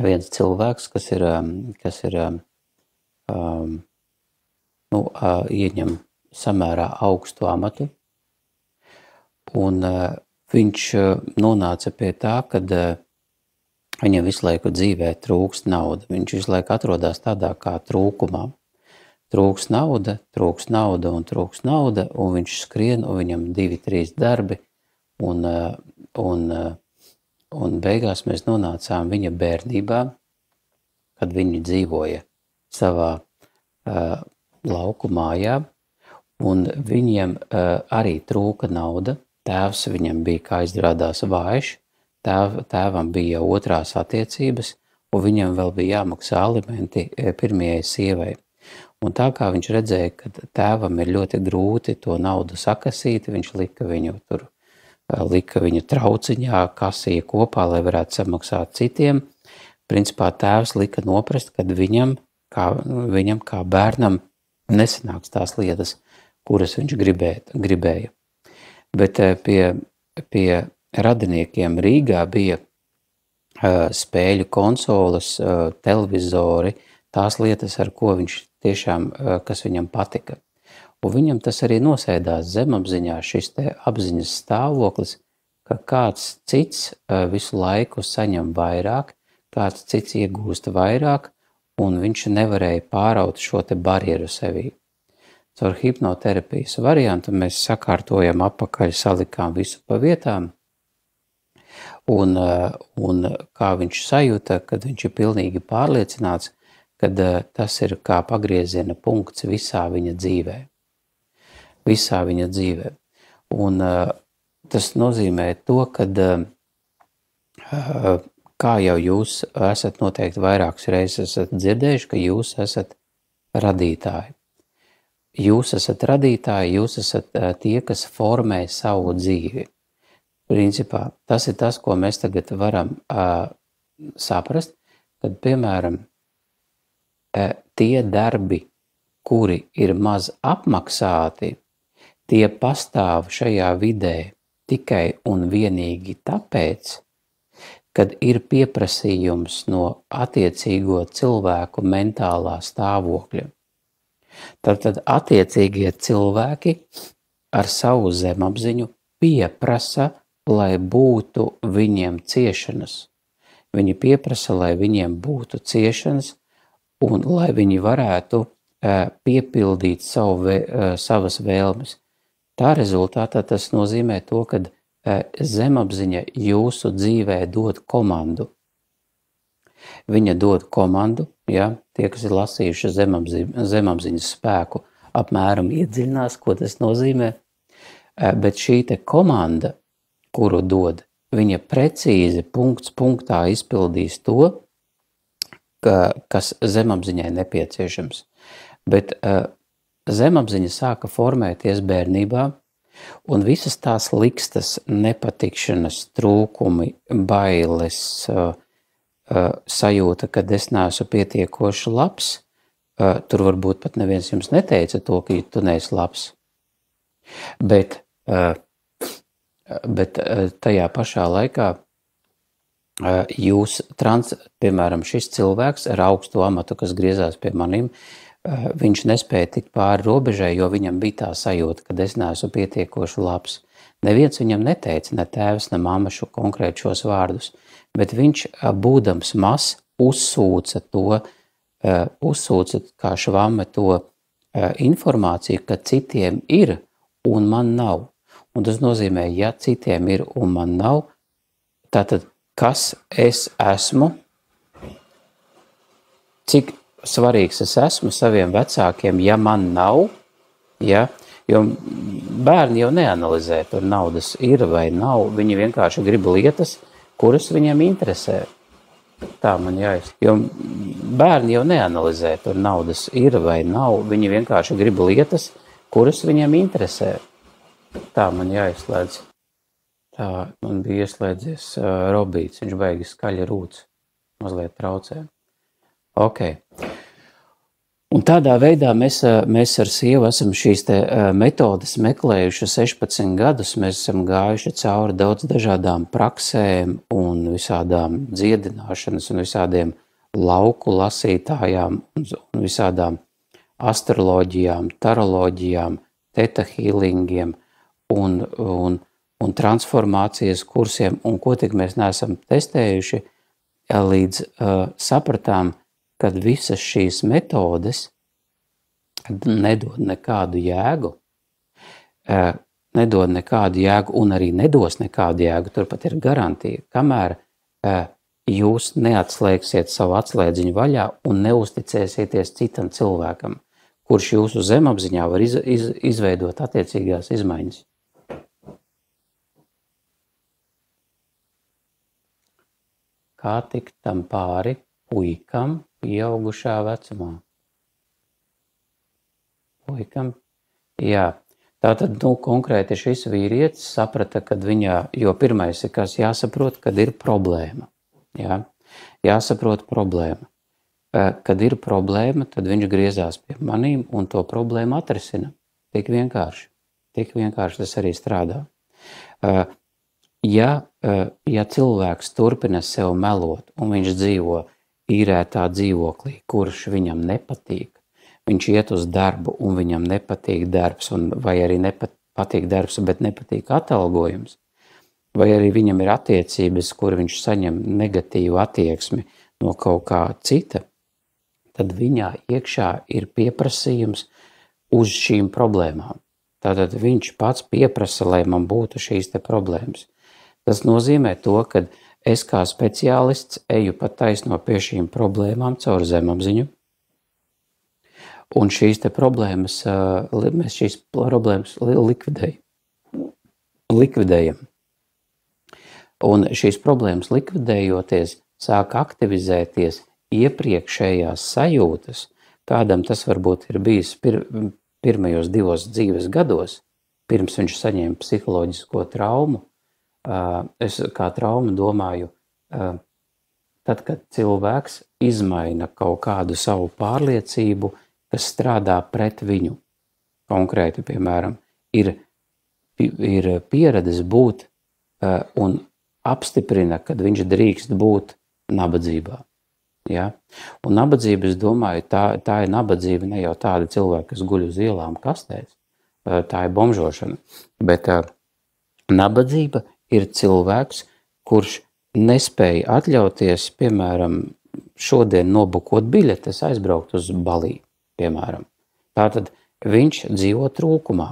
viens cilvēks, kas ir ieņem samērā augstu amatu, un viņš nonāca pie tā, kad viņam visu laiku dzīvē trūkst nauda. Viņš visu laiku atrodas tādā kā trūkumā. Trūks nauda, un viņš skrien, un viņam 2-3 darbi, un beigās mēs nonācām viņa bērnībā, kad viņi dzīvoja savā lauku mājā, un viņiem arī trūka nauda. Tēvs viņam bija, kā izrādās, vājš, tēvam bija otrās attiecības, un viņam vēl bija jāmaksā alimenti pirmajai sievai. Un tā kā viņš redzēja, ka tēvam ir ļoti grūti to naudu sakasīt, viņš lika viņu trauciņā, kasīja kopā, lai varētu samaksāt citiem. Principā tēvs lika noprast, kad viņam kā bērnam nesanāks tās lietas, kuras viņš gribēja. Bet pie radiniekiem Rīgā bija spēļu konsoles, televizori, tās lietas, ar ko viņš tiešām, kas viņam patika. Un viņam tas arī nosēdās zemapziņā, šis te apziņas stāvoklis, ka kāds cits visu laiku saņem vairāk, kāds cits iegūst vairāk, un viņš nevarēja pāraut šo te barjeru sevī. Caur hipnoterapijas variantu mēs sakārtojam apakaļ, salikām visu pa vietām, un kā viņš sajūta, kad viņš ir pilnīgi pārliecināts, kad tas ir kā pagrieziena punkts visā viņa dzīvē. Un tas nozīmē to, kad kā jau jūs esat noteikti vairākas reizes dzirdējuši, ka jūs esat radītāji. Jūs esat radītāji, jūs esat tie, kas formē savu dzīvi. Principā tas ir tas, ko mēs tagad varam saprast, kad, piemēram, tie darbi, kuri ir maz apmaksāti, tie pastāv šajā vidē tikai un vienīgi tāpēc, kad ir pieprasījums no attiecīgo cilvēku mentālā stāvokļa. Tad attiecīgie cilvēki ar savu zemapziņu pieprasa, lai būtu viņiem ciešanas. Viņi pieprasa, lai viņiem būtu ciešanas, un lai viņi varētu piepildīt savas vēlmes. Tā rezultātā tas nozīmē to, ka zemapziņa jūsu dzīvē dod komandu. Viņa dod komandu, ja, tie, kas ir lasījuši zemapziņas spēku, apmēram iedziļinās, ko tas nozīmē, bet šī te komanda, kuru dod, viņa precīzi punkts punktā izpildīs to, kas zemapziņai nepieciešams. Bet zemapziņa sāka formēties bērnībā, un visas tās likstas, nepatikšanas, trūkumi, bailes, sajūta, kad es neesmu pietiekoši labs, tur varbūt pat neviens jums neteica to, ka tu neesi labs. Bet tajā pašā laikā jūs, piemēram, šis cilvēks ar augstu amatu, kas griezās pie maniem, viņš nespēja tikt pāri robežai, jo viņam bija tā sajūta, ka es neesmu pietiekoši labs. Neviens viņam neteica, ne tēvs, ne mamma konkrēti šos vārdus, bet viņš, būdams mazs, uzsūca kā švame to informāciju, ka citiem ir un man nav. Un tas nozīmē, ja citiem ir un man nav, tātad kas es esmu, cik svarīgs es esmu saviem vecākiem, ja man nav, ja, jo bērni jau neanalizē, tur naudas ir vai nav, viņi vienkārši grib lietas, kuras viņiem interesē. Tā man jāizsaka. Jo bērni jau neanalizē, tur naudas ir vai nav, viņi vienkārši grib lietas, kuras viņiem interesē. Tā man jāizslēdz. Tā man bija ieslēdzies Robīts, viņš baigi skaļi rūc, mazliet traucē. Ok. Un tādā veidā mēs ar sievu esam šīs te metodes meklējuši 16 gadus. Mēs esam gājuši cauri daudz dažādām praksēm un visādām dziedināšanas un visādiem lauku lasītājām un visādām astroloģijām, taroloģijām, teta healingiem un transformācijas kursiem, un ko tik mēs neesam testējuši, līdz sapratām, kad visas šīs metodes nedod nekādu jēgu, un arī nedos nekādu jēgu, turpat ir garantija, kamēr jūs neatslēgsiet savu atslēdziņu vaļā un neusticēsieties citam cilvēkam, kurš jūsu zemapziņā var izveidot attiecīgās izmaiņas. Kā tikt tam pāri puikam pieaugušā vecumā? Puikam? Jā. Tātad, konkrēti šis vīrietis saprata, kad jo pirmais ir, kas jāsaprot, kad ir problēma. Jā. Jāsaprot problēma. Kad ir problēma, tad viņš griezās pie manīm un to problēmu atrisina. Tik vienkārši. Tik vienkārši tas arī strādā. Ja cilvēks turpina sev melot un viņš dzīvo īrētā dzīvoklī, kurš viņam nepatīk, viņš iet uz darbu un viņam nepatīk darbs, vai arī patīk darbs, bet nepatīk atalgojums, vai arī viņam ir attiecības, kur viņš saņem negatīvu attieksmi no kaut kā cita, tad viņā iekšā ir pieprasījums uz šīm problēmām. Tātad viņš pats pieprasa, lai man būtu šīs te problēmas. Tas nozīmē to, ka es kā speciālists eju pa taisno pie šīm problēmām caur zemapziņu, un šīs te problēmas, mēs šīs problēmas likvidējam. Un šīs problēmas likvidējoties, sāk aktivizēties iepriekšējās sajūtas, kādam tas varbūt ir bijis pirmajos 2 dzīves gados, pirms viņš saņēma psiholoģisko traumu. Es kā traumu domāju, tad, kad cilvēks izmaina kaut kādu savu pārliecību, kas strādā pret viņu. Konkrēti, piemēram, ir pieredzes būt un apstiprina, kad viņš drīkst būt nabadzībā. Ja? Un nabadzība, es domāju, tā ir nabadzība ne jau tāda cilvēka, kas guļ uz ielām kastēs, tā ir bomžošana, bet nabadzība ir cilvēks, kurš nespēja atļauties, piemēram, šodien nobukot biļetes, aizbraukt uz Balī, piemēram. Tātad viņš dzīvo trūkumā.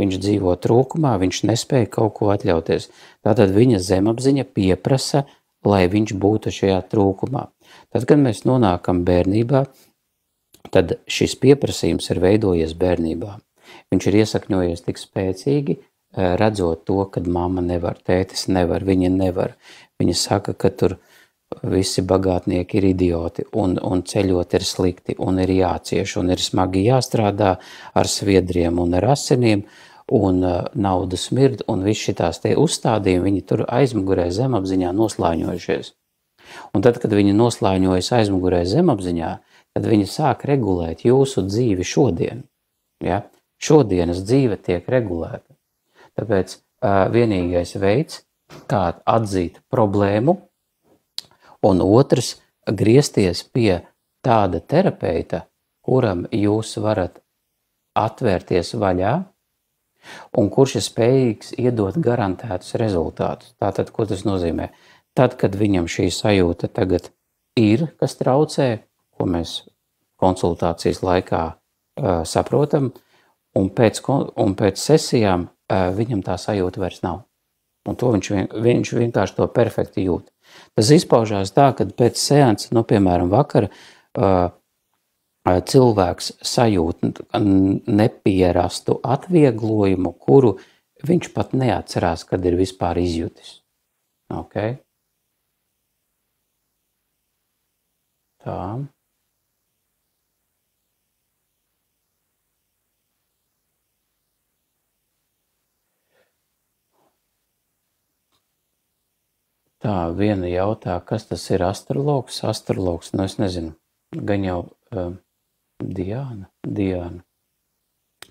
Viņš nespēja kaut ko atļauties. Tātad viņa zemapziņa pieprasa, lai viņš būtu šajā trūkumā. Tad, kad mēs nonākam bērnībā, tad šis pieprasījums ir veidojies bērnībā. Viņš ir iesakņojies tik spēcīgi, redzot to, kad mamma nevar, tētis nevar, viņa nevar. Viņa saka, ka tur visi bagātnieki ir idioti un ceļot ir slikti un ir jācieš un ir smagi jāstrādā ar sviedriem un ar asinīm un naudu smird un viss šitās te uzstādījumi, viņi tur aizmugurē zemapziņā noslāņojušies. Un tad, kad viņi noslāņojas aizmugurē zemapziņā, tad viņi sāk regulēt jūsu dzīvi šodien. Ja? Šodienas dzīve tiek regulēta. Tāpēc vienīgais veids, kā atzīt problēmu, un otrs, griezties pie tāda terapeita, kuram jūs varat atvērties vaļā, un kurš ir spējīgs iedot garantētus rezultātus. Tātad, ko tas nozīmē? Tad, kad viņam šī sajūta tagad ir, kas traucē, ko mēs konsultācijas laikā saprotam, un pēc sesijām viņam tā sajūta vairs nav. Un to viņš vienkārši to perfekti jūt. Tas izpaužās tā, ka pēc seansa, piemēram, vakara cilvēks sajūt nepierastu atvieglojumu, kuru viņš pat neatcerās, kad ir vispār izjutis. Okay? Tā. Tā, viena jautā, kas tas ir astrologs? Astrologs, es nezinu, gan jau Diana.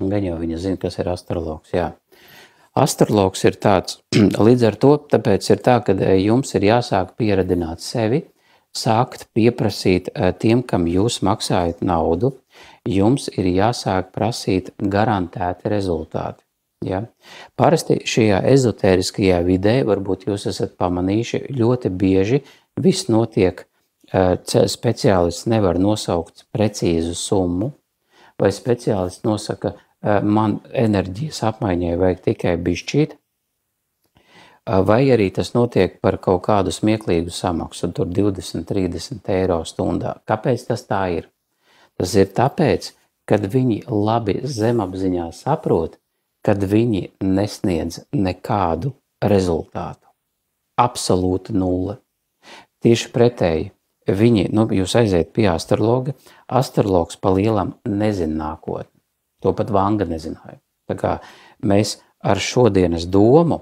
Gan jau viņa zina, kas ir astrologs, jā. Astrologs ir tāds, līdz ar to, tāpēc ir tā, ka jums ir jāsāk pieradināt sevi, sākt pieprasīt tiem, kam jūs maksājat naudu, jums ir jāsāk prasīt garantēti rezultāti. Ja? Parasti šajā ezotēriskajā vidē, varbūt jūs esat pamanījuši, ļoti bieži viss notiek, speciālists nevar nosaukt precīzu summu, vai speciālists nosaka, man enerģijas apmaiņai vajag tikai bišķīt, vai arī tas notiek par kaut kādu smieklīgu samaksu, tur 20-30 eiro stundā. Kāpēc tas tā ir? Tas ir tāpēc, kad viņi labi zemapziņā saprot, kad viņi nesniedz nekādu rezultātu. Absolūta nulle. Tieši pretēji, viņi, jūs aiziet pie astrologa, astrologs pa lielam nezina nākotni. To pat Vanga nezināja. Tā kā mēs ar šodienas domu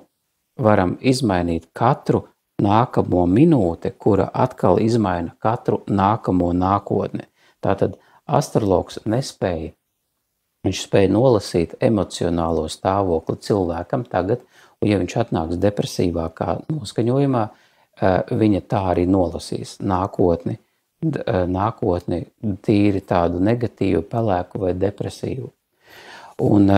varam izmainīt katru nākamo minūti, kura atkal izmaina katru nākamo nākotni. Tātad astrologs nespēja, viņš spēja nolasīt emocionālo stāvokli cilvēkam tagad, un ja viņš atnāks depresīvākā noskaņojumā, viņa tā arī nolasīs nākotni tīri tādu negatīvu, pelēku vai depresīvu. Un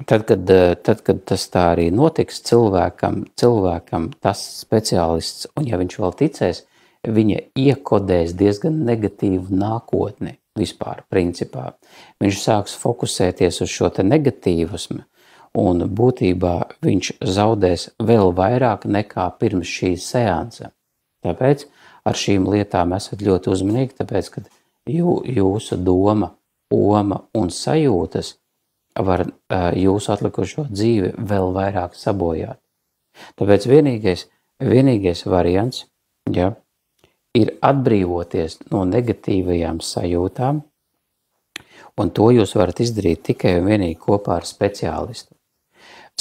tad, kad tas tā arī notiks cilvēkam tas speciālists, un ja viņš vēl ticēs, viņa iekodēs diezgan negatīvu nākotni vispār, principā. Viņš sāks fokusēties uz šo te negatīvismu, un būtībā viņš zaudēs vēl vairāk nekā pirms šīs seansa. Tāpēc ar šīm lietām esat ļoti uzmanīgi, tāpēc, ka jūsu doma, oma un sajūtas var jūsu atlikušo dzīvi vēl vairāk sabojāt. Tāpēc vienīgais variants, ja, ir atbrīvoties no negatīvajām sajūtām, un to jūs varat izdarīt tikai un vienīgi kopā ar speciālistu.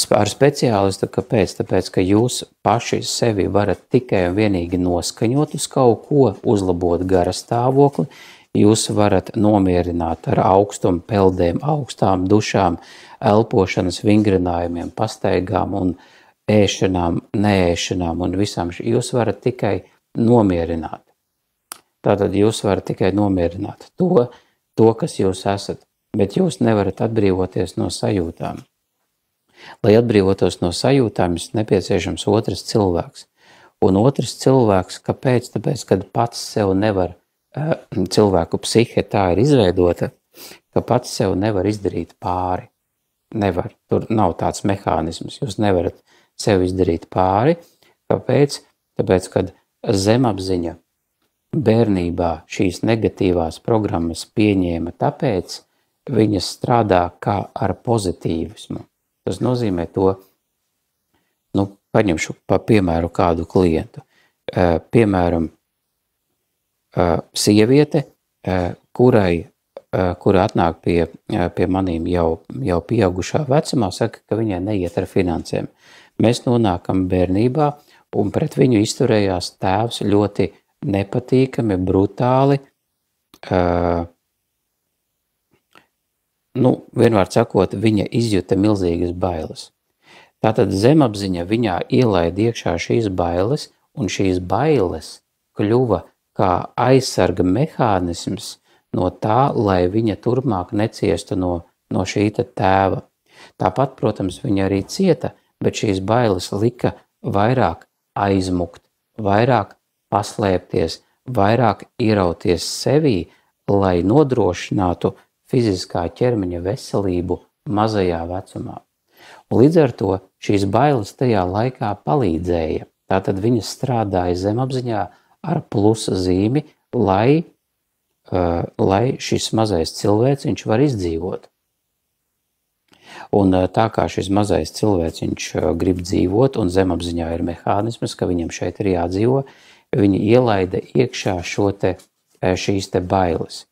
Ar speciālistu, kāpēc? Tāpēc, ka jūs paši sevi varat tikai un vienīgi noskaņot uz kaut ko, uzlabot gara stāvokli, jūs varat nomierināt ar augstumu peldēm, augstām dušām, elpošanas vingrinājumiem, pastaigām un ēšanām, neēšanām un visām. Jūs varat tikai nomierināt. Tātad jūs varat tikai nomierināt to, kas jūs esat, bet jūs nevarat atbrīvoties no sajūtām. Lai atbrīvotos no sajūtām, ir nepieciešams otrs cilvēks. Un otrs cilvēks, kāpēc? Tāpēc, kad pats sev nevar, cilvēku psihe tā ir izveidota, ka pats sev nevar izdarīt pāri. Nevar. Tur nav tāds mehānisms. Jūs nevarat sev izdarīt pāri. Kāpēc? Tāpēc, kad zemapziņa bērnībā šīs negatīvās programmas pieņēma, tāpēc viņas strādā kā ar pozitīvismu. Tas nozīmē to, paņemšu pa piemēru kādu klientu. Piemēram, sieviete, kura atnāk pie manīm jau pieaugušā vecumā, saka, ka viņai neiet ar finansēm. Mēs nonākam bērnībā, un pret viņu izturējās tēvs ļoti nepatīkami, brutāli, vienmēr sakot, viņa izjuta milzīgas bailes. Tātad zemapziņa viņā ielaida iekšā šīs bailes, un šīs bailes kļuva kā aizsarga mehānisms no tā, lai viņa turpmāk neciestu no šī tēva. Tāpat, protams, viņa arī cieta, bet šīs bailes lika vairāk aizmukt, vairāk paslēpties, vairāk ierauties sevī, lai nodrošinātu fiziskā ķermeņa veselību mazajā vecumā. Un līdz ar to šīs bailes tajā laikā palīdzēja. Tātad viņas strādāja zemapziņā ar plusa zīmi, lai šis mazais cilvēciņš var izdzīvot. Un tā kā šis mazais cilvēciņš grib dzīvot, un zemapziņā ir mehānisms, ka viņam šeit ir jādzīvo, viņi ielaida iekšā šīs bailes.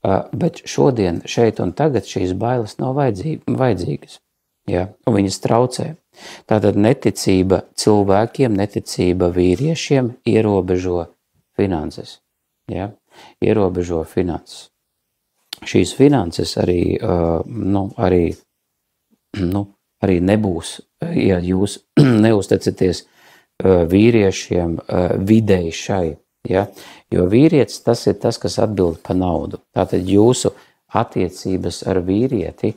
Bet šodien, šeit un tagad šīs bailes nav vajadzīgas, ja? Un viņas traucē. Tātad neticība cilvēkiem, neticība vīriešiem ierobežo finanses. Ja? ierobežo finanses. Šīs finanses arī nebūs, ja jūs neusticaties vīriešiem vidēji šai, ja? Jo vīrietis tas ir tas, kas atbild par naudu. Tātad jūsu attiecības ar vīrieti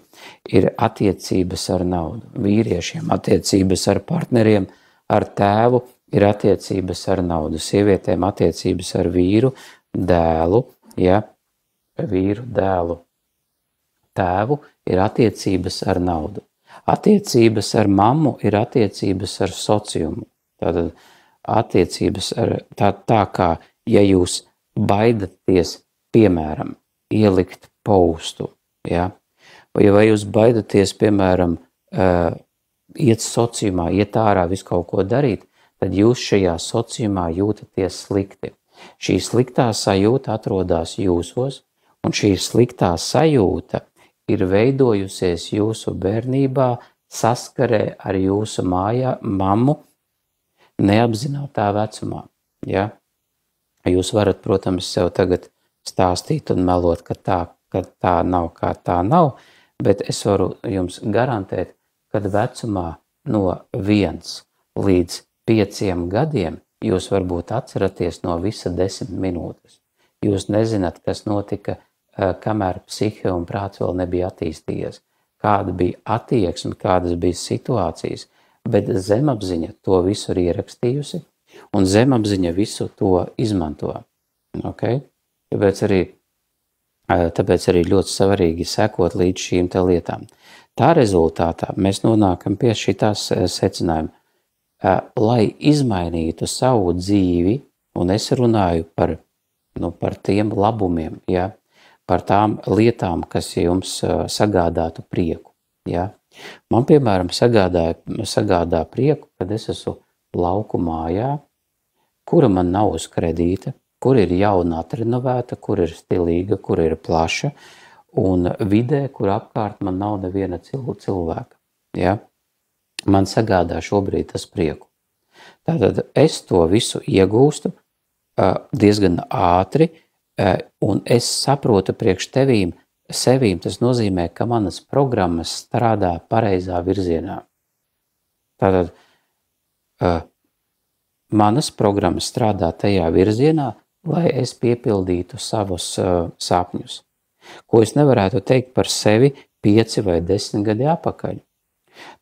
ir attiecības ar naudu. Vīriešiem attiecības ar partneriem, ar tēvu ir attiecības ar naudu. Sievietēm attiecības ar vīru, dēlu, ja? Vīru, dēlu, tēvu ir attiecības ar naudu. Attiecības ar mammu ir attiecības ar sociumu. Tātad attiecības ar tā kā, ja jūs baidaties, piemēram, ielikt postu, ja? Vai jūs baidaties, piemēram, iet sociumā, iet ārā visu kaut ko darīt, tad jūs šajā sociumā jūtaties slikti. Šī sliktā sajūta atrodas jūsos, un šī sliktā sajūta ir veidojusies jūsu bērnībā saskarē ar jūsu mammu neapzinātā vecumā. Ja? Jūs varat, protams, sev tagad stāstīt un melot, ka tā nav, kā tā nav, bet es varu jums garantēt, kad vecumā no 1 līdz 5 gadiem jūs varbūt atceraties no visa 10 minūtes. Jūs nezināt, kas notika, kamēr psihe un prāts vēl nebija attīstījies, kāda bija attieksme, kādas bija situācijas, bet zemapziņa to visu ir ierakstījusi, un zemapziņa visu to izmanto. Okay? Tāpēc arī ļoti svarīgi sekot līdz šīm te lietām. Tā rezultātā mēs nonākam pie šitās secinājuma, lai izmainītu savu dzīvi, un es runāju par tiem labumiem, ja? Par tām lietām, kas jums sagādātu prieku. Ja? Man, piemēram, sagādā prieku, kad es esmu lauku mājā, kura man nav uz kredīta, kur ir jauna atrenovēta, kur ir stilīga, kur ir plaša, un vidē, kur apkārt man nav neviena cilvēka. Ja? Man sagādā šobrīd tas prieku. Tātad es to visu iegūstu diezgan ātri, un es saprotu priekš sevīm, tas nozīmē, ka manas programmas strādā pareizā virzienā. Tātad manas programmas strādā tajā virzienā, lai es piepildītu savus sapņus, ko es nevarētu teikt par sevi 5 vai 10 gadi atpakaļ.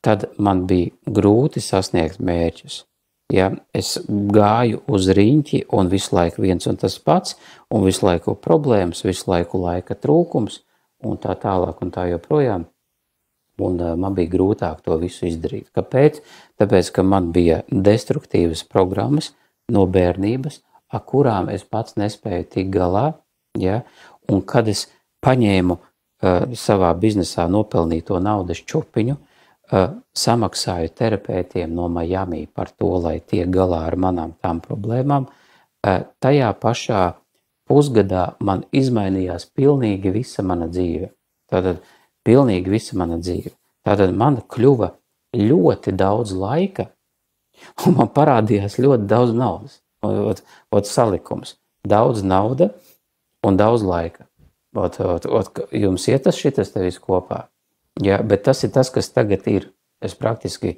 Tad man bija grūti sasniegt mērķus. Ja, es gāju uz riņķi un visu laiku viens un tas pats, un visu laiku problēmas, visu laiku laika trūkums, un tā tālāk un tā joprojām. Un man bija grūtāk to visu izdarīt. Kāpēc? Tāpēc, ka man bija destruktīvas programmas no bērnības, ar kurām es pats nespēju tikt galā, ja, un kad es paņēmu savā biznesā nopelnīto naudas čupiņu, samaksāju terapeitiem no Miami par to, lai tiek galā ar manām tām problēmām, tajā pašā pusgadā man izmainījās pilnīgi visa mana dzīve. Tātad pilnīgi visa mana dzīve. Tātad man kļuva ļoti daudz laika, un man parādījās ļoti daudz naudas. Salikums. Daudz nauda un daudz laika. Jums iet tas šitas te viss kopā. Ja, bet tas ir tas, kas tagad ir. Es praktiski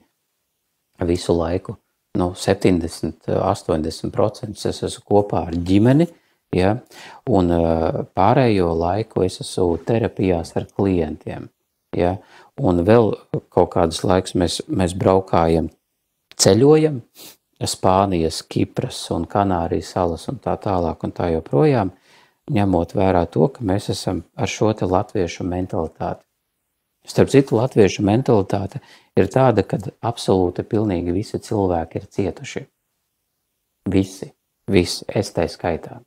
visu laiku, 70–80% es esmu kopā ar ģimeni, ja, un pārējo laiku es esmu terapijās ar klientiem. Ja, un vēl kaut kādus laikus mēs braukājam, ceļojam, Spānijas, Kipras un Kanārijas salas un tā tālāk un tā joprojām, ņemot vērā to, ka mēs esam ar šo te latviešu mentalitāti. Starp citu, latviešu mentalitāte ir tāda, ka absolūti pilnīgi visi cilvēki ir cietuši. Visi, es tai skaitā.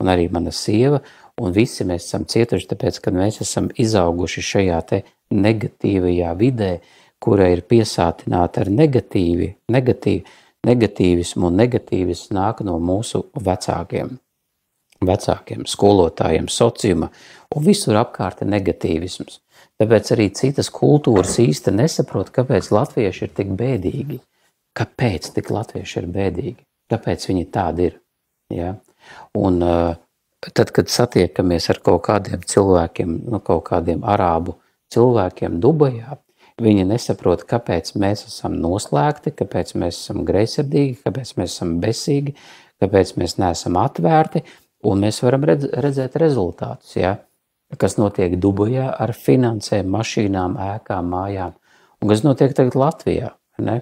Un arī mana sieva, un visi mēs esam cietuši, tāpēc, ka mēs esam izauguši šajā te negatīvajā vidē, kura ir piesātināta ar negatīvismu, un negatīvis nāk no mūsu vecākiem, skolotājiem, sociuma, un visur apkārt ir negatīvisms. Tāpēc arī citas kultūras īsti nesaprot, kāpēc latvieši ir tik bēdīgi. Kāpēc tik latvieši ir bēdīgi? Kāpēc viņi tādi ir? Ja? Un tad, kad satiekamies ar kaut kādiem cilvēkiem, kaut kādiem arābu cilvēkiem Dubajā, viņi nesaprot, kāpēc mēs esam noslēgti, kāpēc mēs esam greizsirdīgi, kāpēc mēs esam besīgi, kāpēc mēs neesam atvērti, un mēs varam redzēt rezultātus, ja? Kas notiek Dubajā ar finansēm, mašīnām, ēkām, mājām, un kas notiek tagad Latvijā, ne?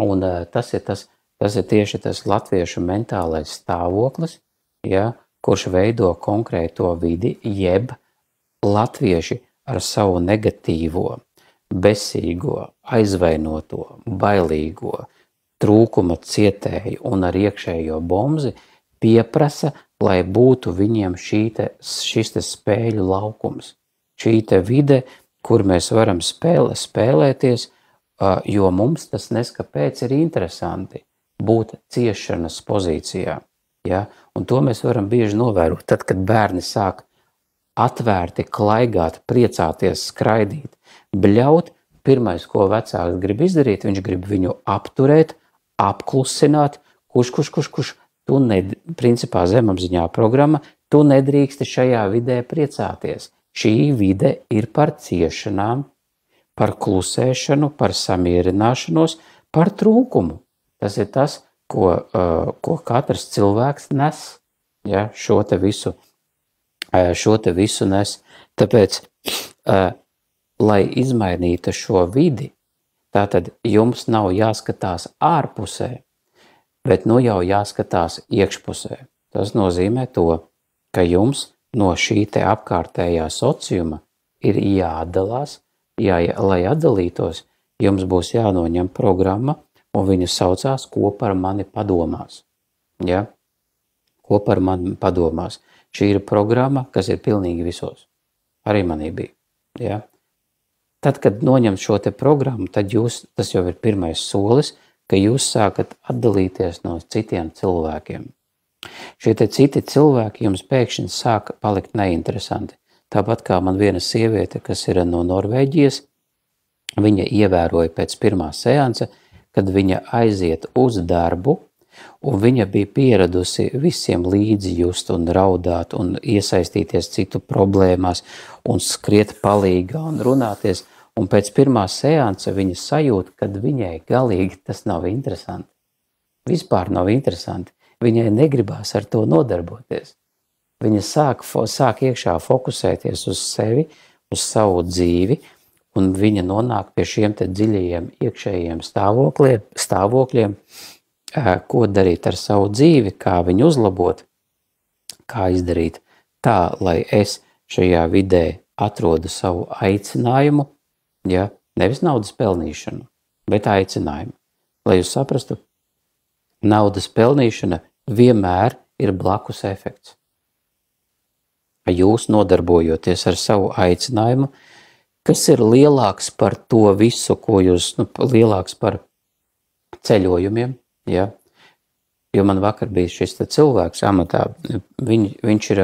Un tas ir tieši tas latviešu mentālais stāvoklis, ja, kurš veido konkrēto vidi, jeb latvieši ar savu negatīvo, besīgo, aizvainoto, bailīgo, trūkuma cietēju un ar iekšējo bomzi pieprasa, lai būtu viņiem šis spēļu laukums, šī vide, kur mēs varam spēlēties, jo mums tas neskapēc ir interesanti būt ciešanas pozīcijā. Ja? Un to mēs varam bieži novērot, tad, kad bērni sāk atvērti, klaigāt, priecāties, skraidīt, bļaut, pirmais, ko vecāks grib izdarīt, viņš grib viņu apturēt, apklusināt, kurš, tu principā zemapziņā programma, tu nedrīksti šajā vidē priecāties. Šī vide ir par ciešanām, par klusēšanu, par samierināšanos, par trūkumu. Tas ir tas, ko katrs cilvēks nes, ja, šo te visu nes. Tāpēc, lai izmainītu šo vidi, tātad jums nav jāskatās ārpusē, bet nu jau jāskatās iekšpusē. Tas nozīmē to, ka jums no šī te apkārtējā sociuma ir jāatdalās, lai atdalītos, jums būs jānoņem programma, un viņa saucās Ko par mani padomās. Ja? Ko par mani padomās. Šī ir programma, kas ir pilnīgi visos. Arī manī bija. Ja? Tad, kad noņem šo te programmu, tad tas jau ir pirmais solis, ka jūs sākat atdalīties no citiem cilvēkiem. Šie te citi cilvēki jums pēkšņi sāka palikt neinteresanti. Tāpat kā man viena sieviete, kas ir no Norvēģijas, viņa ievēroja pēc pirmā seansa, kad viņa aiziet uz darbu, un viņa bija pieradusi visiem līdzi just un raudāt un iesaistīties citu problēmās un skriet palīgā un runāties. Un pēc pirmā seansa viņa sajūta, kad viņai galīgi tas nav interesanti. Vispār nav interesanti. Viņai negribās ar to nodarboties. Viņa sāk iekšā fokusēties uz sevi, uz savu dzīvi, un viņa nonāk pie šiem te dziļajiem iekšējiem stāvokļiem, ko darīt ar savu dzīvi, kā viņu uzlabot, kā izdarīt tā, lai es šajā vidē atrodu savu aicinājumu, ja, nevis naudas pelnīšanu, bet aicinājumu. Lai jūs saprastu, naudas pelnīšana vienmēr ir blakus efekts. Jūs nodarbojoties ar savu aicinājumu, kas ir lielāks par to visu, ko jūs, lielāks par ceļojumiem, ja? Jo man vakar bija šis cilvēks amatā, viņš ir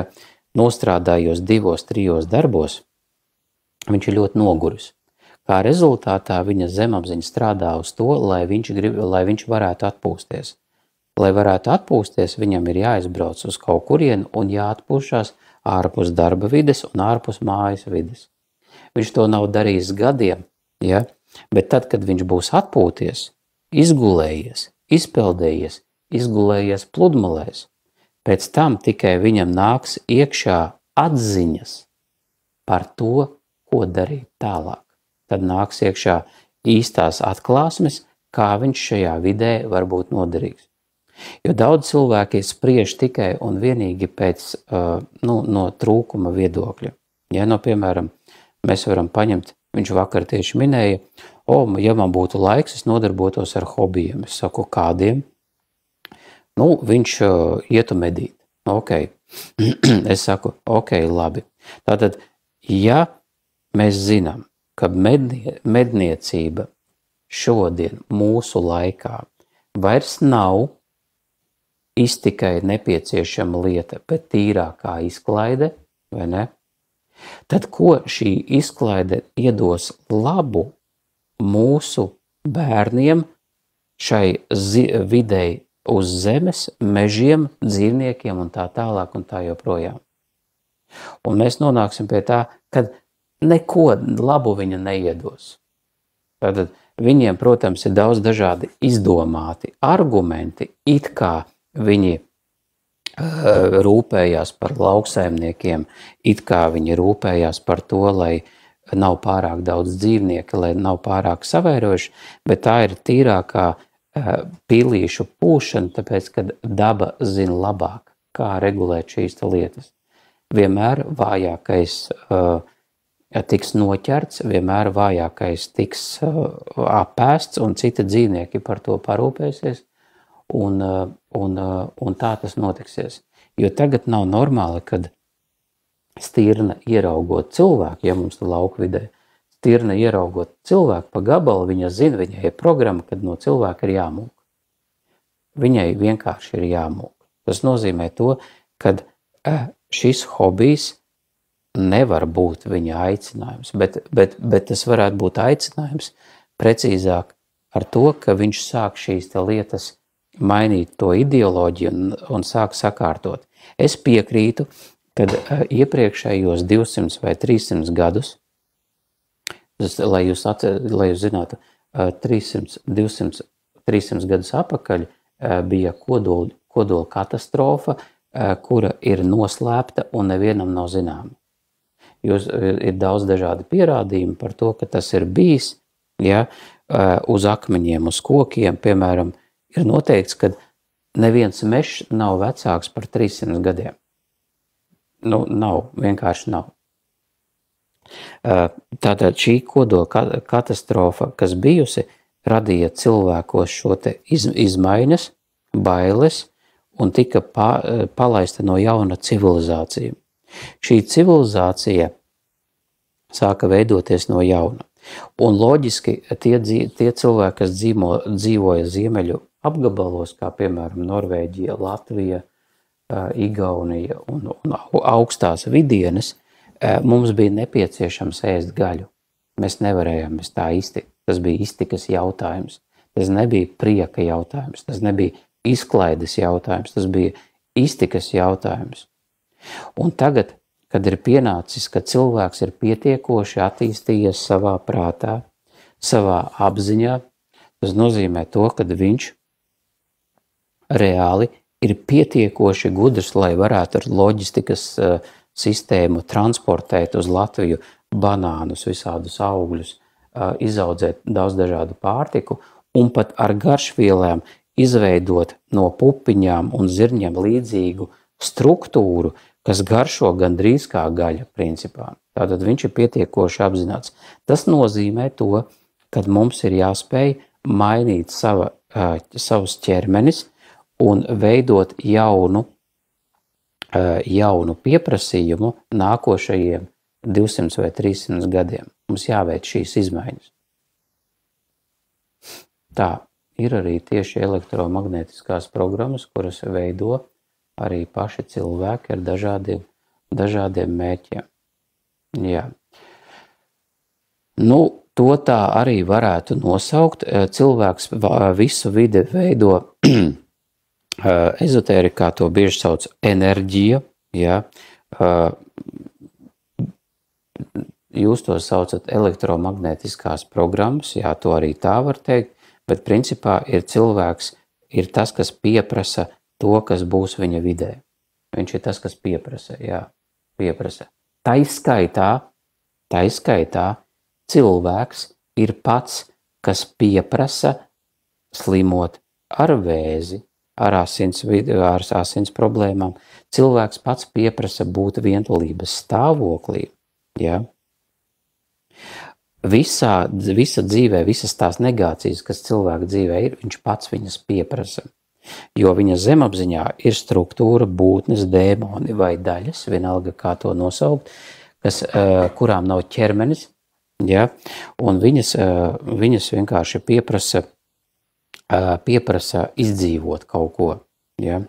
nostrādājos 2-3 darbos, viņš ir ļoti noguris. Kā rezultātā viņa zemapziņa strādā uz to, lai viņš varētu atpūsties. Lai varētu atpūsties, viņam ir jāizbrauc uz kaut kurienu un jāatpūšās ārpus darba vides un ārpus mājas vides. Viņš to nav darījis gadiem, ja? Bet tad, kad viņš būs atpūties, izgulējies, izpeldējies, izgulējies pludmalēs, pēc tam tikai viņam nāks iekšā atziņas par to, ko darīt tālāk. Tad nāks iekšā īstās atklāsmes, kā viņš šajā vidē var būt noderīgs. Jo daudz cilvēki spriež tikai un vienīgi pēc no trūkuma viedokļa. Ja, piemēram, mēs varam paņemt, viņš vakar tieši minēja, ja man būtu laiks, es nodarbotos ar hobijiem. Es saku, kādiem? Viņš ietu medīt. Ok. Es saku, ok, labi. Tātad, ja mēs zinām, ka medniecība šodien mūsu laikā vairs nav iztikai nepieciešama lieta, bet tīrākā izklaide, vai ne? Tad ko šī izklaide iedos labu mūsu bērniem šai videi uz zemes, mežiem, dzīvniekiem un tā tālāk un tā joprojām. Un mēs nonāksim pie tā, kad neko labu viņa neiedos. Tātad viņiem, protams, ir daudz dažādi izdomāti argumenti, it kā viņi rūpējās par lauksaimniekiem, it kā viņi rūpējās par to, lai nav pārāk daudz dzīvnieki, lai nav pārāk savairojuši, bet tā ir tīrākā pilīšu pūšana, tāpēc, kad daba zina labāk, kā regulēt šīs lietas. Vienmēr vājākais tiks noķerts, vienmēr vājākais tiks apēsts, un citi dzīvnieki par to parūpēsies, un tā tas notiksies. Jo tagad nav normāli, kad stirna ieraugot cilvēku, ja mums ir lauku vidē, stirna ieraugot cilvēku pa gabalu, viņa zina, viņai ir programma, kad no cilvēka ir jāmūk. Viņai vienkārši ir jāmūk. Tas nozīmē to, kad šis hobijs nevar būt viņa aicinājums, bet tas varētu būt aicinājums precīzāk ar to, ka viņš sāk šīs lietas mainīt to ideoloģiju un sāk sakārtot. Es piekrītu, kad iepriekšējos 200 vai 300 gadus, lai jūs zinātu, 300, 200, 300 gadus atpakaļ bija kodola katastrofa, kura ir noslēpta un nevienam nav zināma. Ir daudz dažādi pierādījumi par to, ka tas ir bijis, ja, uz akmeņiem, uz kokiem, piemēram, ir noteikts, ka neviens mežs nav vecāks par 300 gadiem. Nav, vienkārši nav. Tātad šī kodola katastrofa, kas bijusi, radīja cilvēkos šo te izmaiņas, bailes un tika palaista no jauna civilizācija. Šī civilizācija sāka veidoties no jauna. Un loģiski tie cilvēki, kas dzīvoja ziemeļu apgabalos, kā piemēram Norvēģija, Latvija, Igaunija un augstās vidienes, mums bija nepieciešams ēst gaļu. Mēs nevarējām tā iztikt. Tas bija iztikas jautājums. Tas nebija prieka jautājums. Tas nebija izklaides jautājums. Tas bija iztikas jautājums. Un tagad, kad ir pienācis, ka cilvēks ir pietiekoši attīstījies savā prātā, savā apziņā, tas nozīmē to, ka viņš reāli ir pietiekoši gudrs, lai varētu ar loģistikas sistēmu transportēt uz Latviju banānus, visādus augļus, izaudzēt daudz dažādu pārtiku un pat ar garšvielām izveidot no pupiņām un zirņiem līdzīgu struktūru, kas garšo gandrīz kā gaļa principā. Tātad viņš ir pietiekoši apzināts. Tas nozīmē to, ka mums ir jāspēj mainīt savus ķermenis un veidot jaunu pieprasījumu nākošajiem 200 vai 300 gadiem. Mums jāveic šīs izmaiņas. Tā ir arī tieši elektromagnētiskās programmas, kuras veido arī paši cilvēki ar dažādiem mērķiem. Jā. To tā arī varētu nosaukt. Cilvēks visu vidi veido ezotērikā, to bieži sauc enerģija. Ja? Jūs to saucat elektromagnētiskās programmas, jā, to arī tā var teikt, bet principā cilvēks ir tas, kas pieprasa to, kas būs viņa vidē. Viņš ir tas, kas pieprasa, jā, pieprasa. Taiskaitā cilvēks ir pats, kas pieprasa slimot ar vēzi, ar asins problēmām. Cilvēks pats pieprasa būt vientulības stāvoklī. Ja? Visa dzīvē, visas tās negācijas, kas cilvēka dzīvē ir, viņš pats viņas pieprasa. Jo viņa zemapziņā ir struktūra, būtnes, dēmoni vai daļas, vienalga kā to nosaukt, kurām nav ķermenis, ja? Un viņas vienkārši pieprasa izdzīvot kaut ko. Ja?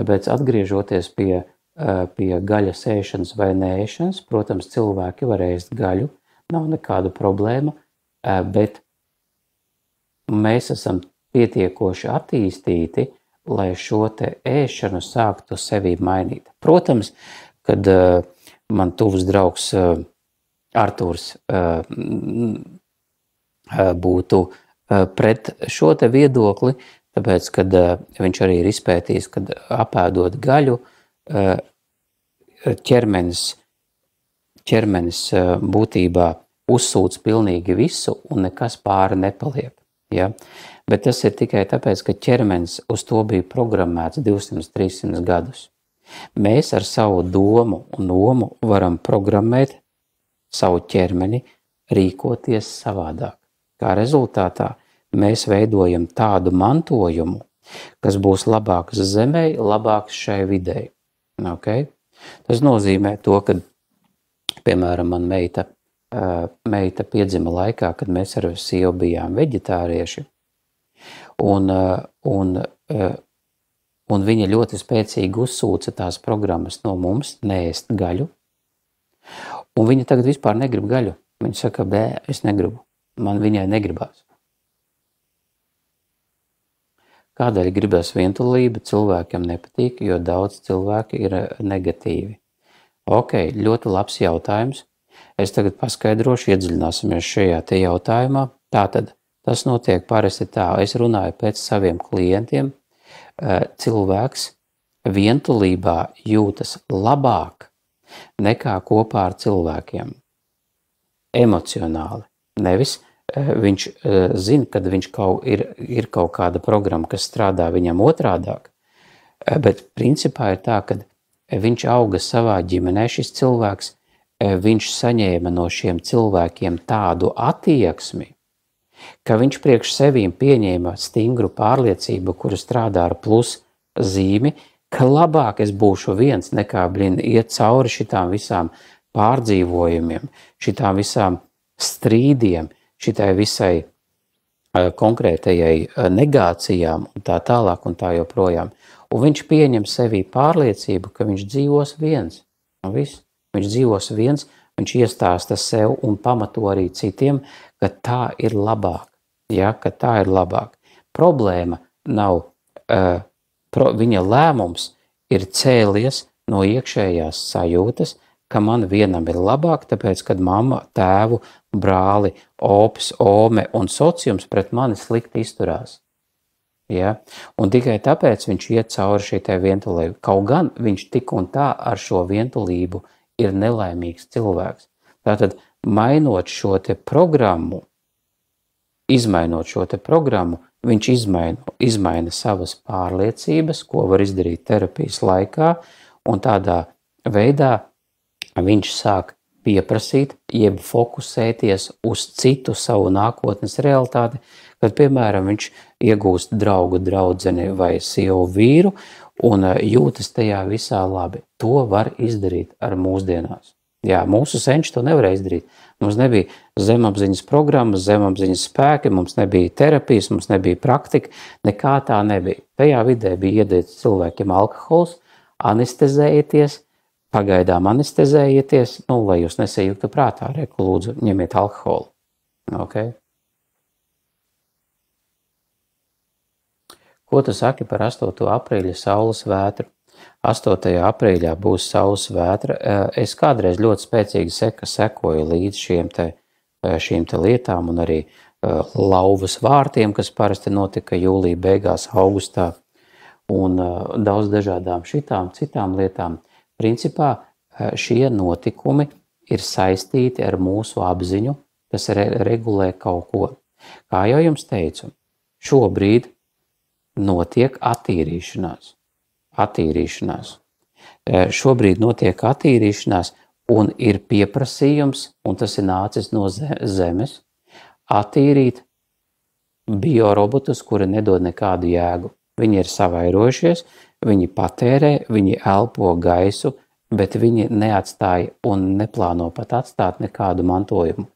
Tāpēc atgriežoties pie gaļas ēšanas vai neēšanas, protams, cilvēki var ēst gaļu, nav nekāda problēma, bet mēs esam pietiekoši attīstīti, lai šo te ēšanu sāktu sevī mainīt. Protams, kad man tuvs draugs Artūrs būtu pret šo te viedokli, tāpēc, kad viņš arī ir izpētījis, kad apēdot gaļu, ķermenis būtībā uzsūc pilnīgi visu un nekas pāri nepaliek. Ja? Bet tas ir tikai tāpēc, ka ķermenis uz to bija programmēts 200-300 gadus. Mēs ar savu domu un nomu varam programmēt savu ķermeni rīkoties savādāk. Kā rezultātā mēs veidojam tādu mantojumu, kas būs labāks zemē, labāks šai videi. Okay? Tas nozīmē to, ka, piemēram, man meita piedzima laikā, kad mēs ar sievu bijām veģetārieši, un viņa ļoti spēcīgi uzsūca tās programmas no mums neēst gaļu, un viņa tagad vispār negrib gaļu. Viņa saka, es negribu, man viņai negribās. Kādēļ gribas vientulība, cilvēkiem nepatīk, jo daudz cilvēki ir negatīvi. Ok, ļoti labs jautājums. Es tagad paskaidrošu, iedziļināsimies šajā te jautājumā. Tātad, tas notiek parasti tā. Es runāju pēc saviem klientiem. Cilvēks vientulībā jūtas labāk nekā kopā ar cilvēkiem. Emocionāli. Nevis viņš zina, kad viņš ir kaut kāda programma, kas strādā viņam otrādāk, bet principā ir tā, ka viņš auga savā ģimenē, šis cilvēks, viņš saņēma no šiem cilvēkiem tādu attieksmi, ka viņš priekš sevīm pieņēma stingru pārliecību, kura strādā ar plus zīmi, ka labāk es būšu viens nekā, iet cauri šitām visām pārdzīvojumiem, šitām visām strīdiem, šitai visai konkrētajai negācijām un tā tālāk un tā joprojām. Un viņš pieņem sevī pārliecību, ka viņš dzīvos viens. Un viss. Viņš dzīvos viens, viņš iestāsta sev un pamato arī citiem, ka tā ir labāk. Ja, ka tā ir labāk. Problēma nav, viņa lēmums ir cēlies no iekšējās sajūtas, ka man vienam ir labāk, tāpēc, kad mamma, tēvu, brāli, opis, ome un sociums pret mani slikti izturās. Ja? Un tikai tāpēc viņš iet cauri šī te vientulību. Kaut gan viņš tik un tā ar šo vientulību ir nelaimīgs cilvēks. Tātad, mainot šo te programmu, izmainot šo te programmu, viņš izmaina savas pārliecības, ko var izdarīt terapijas laikā, un tādā veidā viņš sāk pieprasīt, jeb fokusēties uz citu savu nākotnes realitāti, kad, piemēram, viņš iegūst draugu, draudzeni vai sievu vīru un jūtas tajā visā labi. To var izdarīt ar mūsdienās. Jā, mūsu senči to nevarēja izdarīt. Mums nebija zemapziņas programmas, zemapziņas spēki, mums nebija terapijas, mums nebija praktika, nekā tā nebija. Tajā vidē bija iedēts cilvēkiem alkohols, anestezējieties, pagaidām anestezējieties, lai jūs nesajūgtu prātā, reku lūdzu, ņemiet alkoholu. Okay? Ko tu saki par 8. aprīļa saules vētru? 8. aprīļā būs saules vētra. Es kādreiz ļoti spēcīgi sekoju līdz šīm te lietām un arī lauvas vārtiem, kas parasti notika jūlija beigās, augustā un daudz dažādām citām lietām. Principā šie notikumi ir saistīti ar mūsu apziņu, kas regulē kaut ko. Kā jau jums teicu, šobrīd notiek attīrīšanās. Šobrīd notiek attīrīšanās un ir pieprasījums, un tas ir nācis no zemes, attīrīt biorobotus, kuri nedod nekādu jēgu. Viņi ir savairojušies, viņi patērē, viņi elpo gaisu, bet viņi neatstāja un neplāno pat atstāt nekādu mantojumu.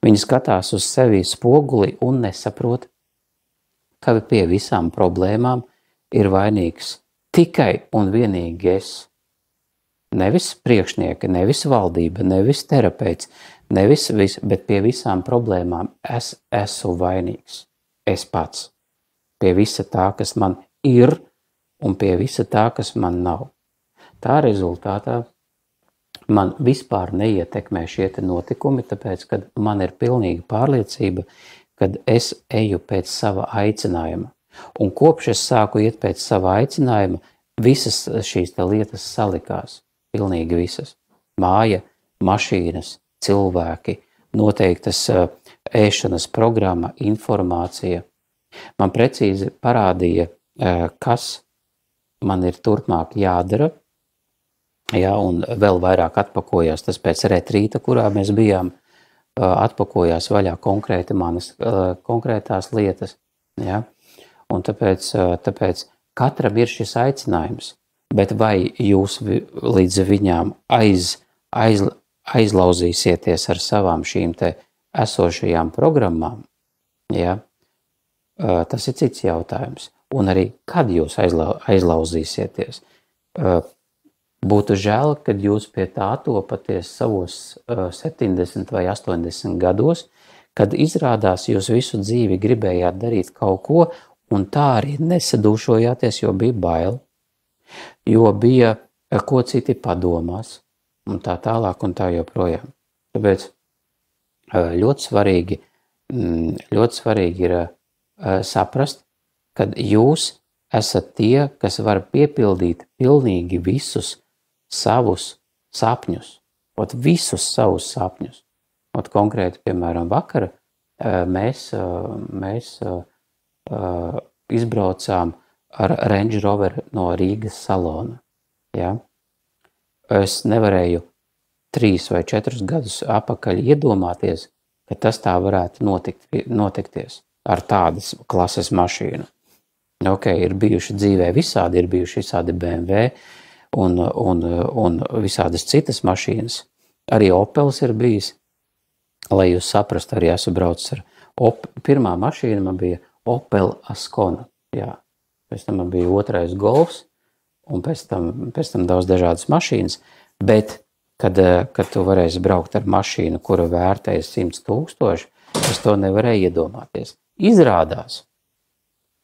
Viņi skatās uz sevi spoguli un nesaprot, ka pie visām problēmām ir vainīgs tikai un vienīgi es. Nevis priekšnieki, nevis valdība, nevis terapeits, bet pie visām problēmām es esmu vainīgs. Es pats. Pie visa tā, kas man ir, un pie visa tā, kas man nav. Tā rezultātā man vispār neietekmē šie te notikumi, tāpēc, kad man ir pilnīga pārliecība, kad es eju pēc sava aicinājuma. Un kopš es sāku iet pēc sava aicinājuma, visas šīs te lietas salikās, pilnīgi visas. Māja, mašīnas, cilvēki, noteiktas ēšanas programma, informācija. Man precīzi parādīja, kas man ir turpmāk jādara, ja, un vēl vairāk atpakojās tas pēc retrīta, kurā mēs bijām, atpakojās vaļā konkrēti manas konkrētās lietas. Ja. Un tāpēc katram ir šis aicinājums, bet vai jūs līdz viņām aizlauzīsieties ar savām šīm te esošajām programmām, ja, tas ir cits jautājums. Un arī, kad jūs aizlauzīsieties, būtu žēl, kad jūs pie tā topaties savos 70 vai 80 gados, kad izrādās jūs visu dzīvi gribējāt darīt kaut ko, un tā arī nesadūšojāties, jo bija bail, jo bija, ko citi padomās, un tā tālāk un tā joprojām. Tāpēc ļoti svarīgi ir saprast, kad jūs esat tie, kas var piepildīt pilnīgi visus savus sapņus. Visus savus sapņus. Konkrēti, piemēram, vakar mēs izbraucām ar Range Rover no Rīgas salona. Ja? Es nevarēju 3 vai 4 gadus atpakaļ iedomāties, ka tas tā varētu notikties ar tādas klases mašīnu. Ir bijuši dzīvē visādi, ir bijuši visādi BMW un visādas citas mašīnas. Arī Opels ir bijis, lai jūs saprastu, arī esmu braucis ar pirmā mašīna man bija Opel Ascona. Jā. Pēc tam man bija otrais Golfs, un pēc tam daudz dažādas mašīnas, bet kad tu varēsi braukt ar mašīnu, kura vērtējas 100 000, es to nevarēju iedomāties. Izrādās,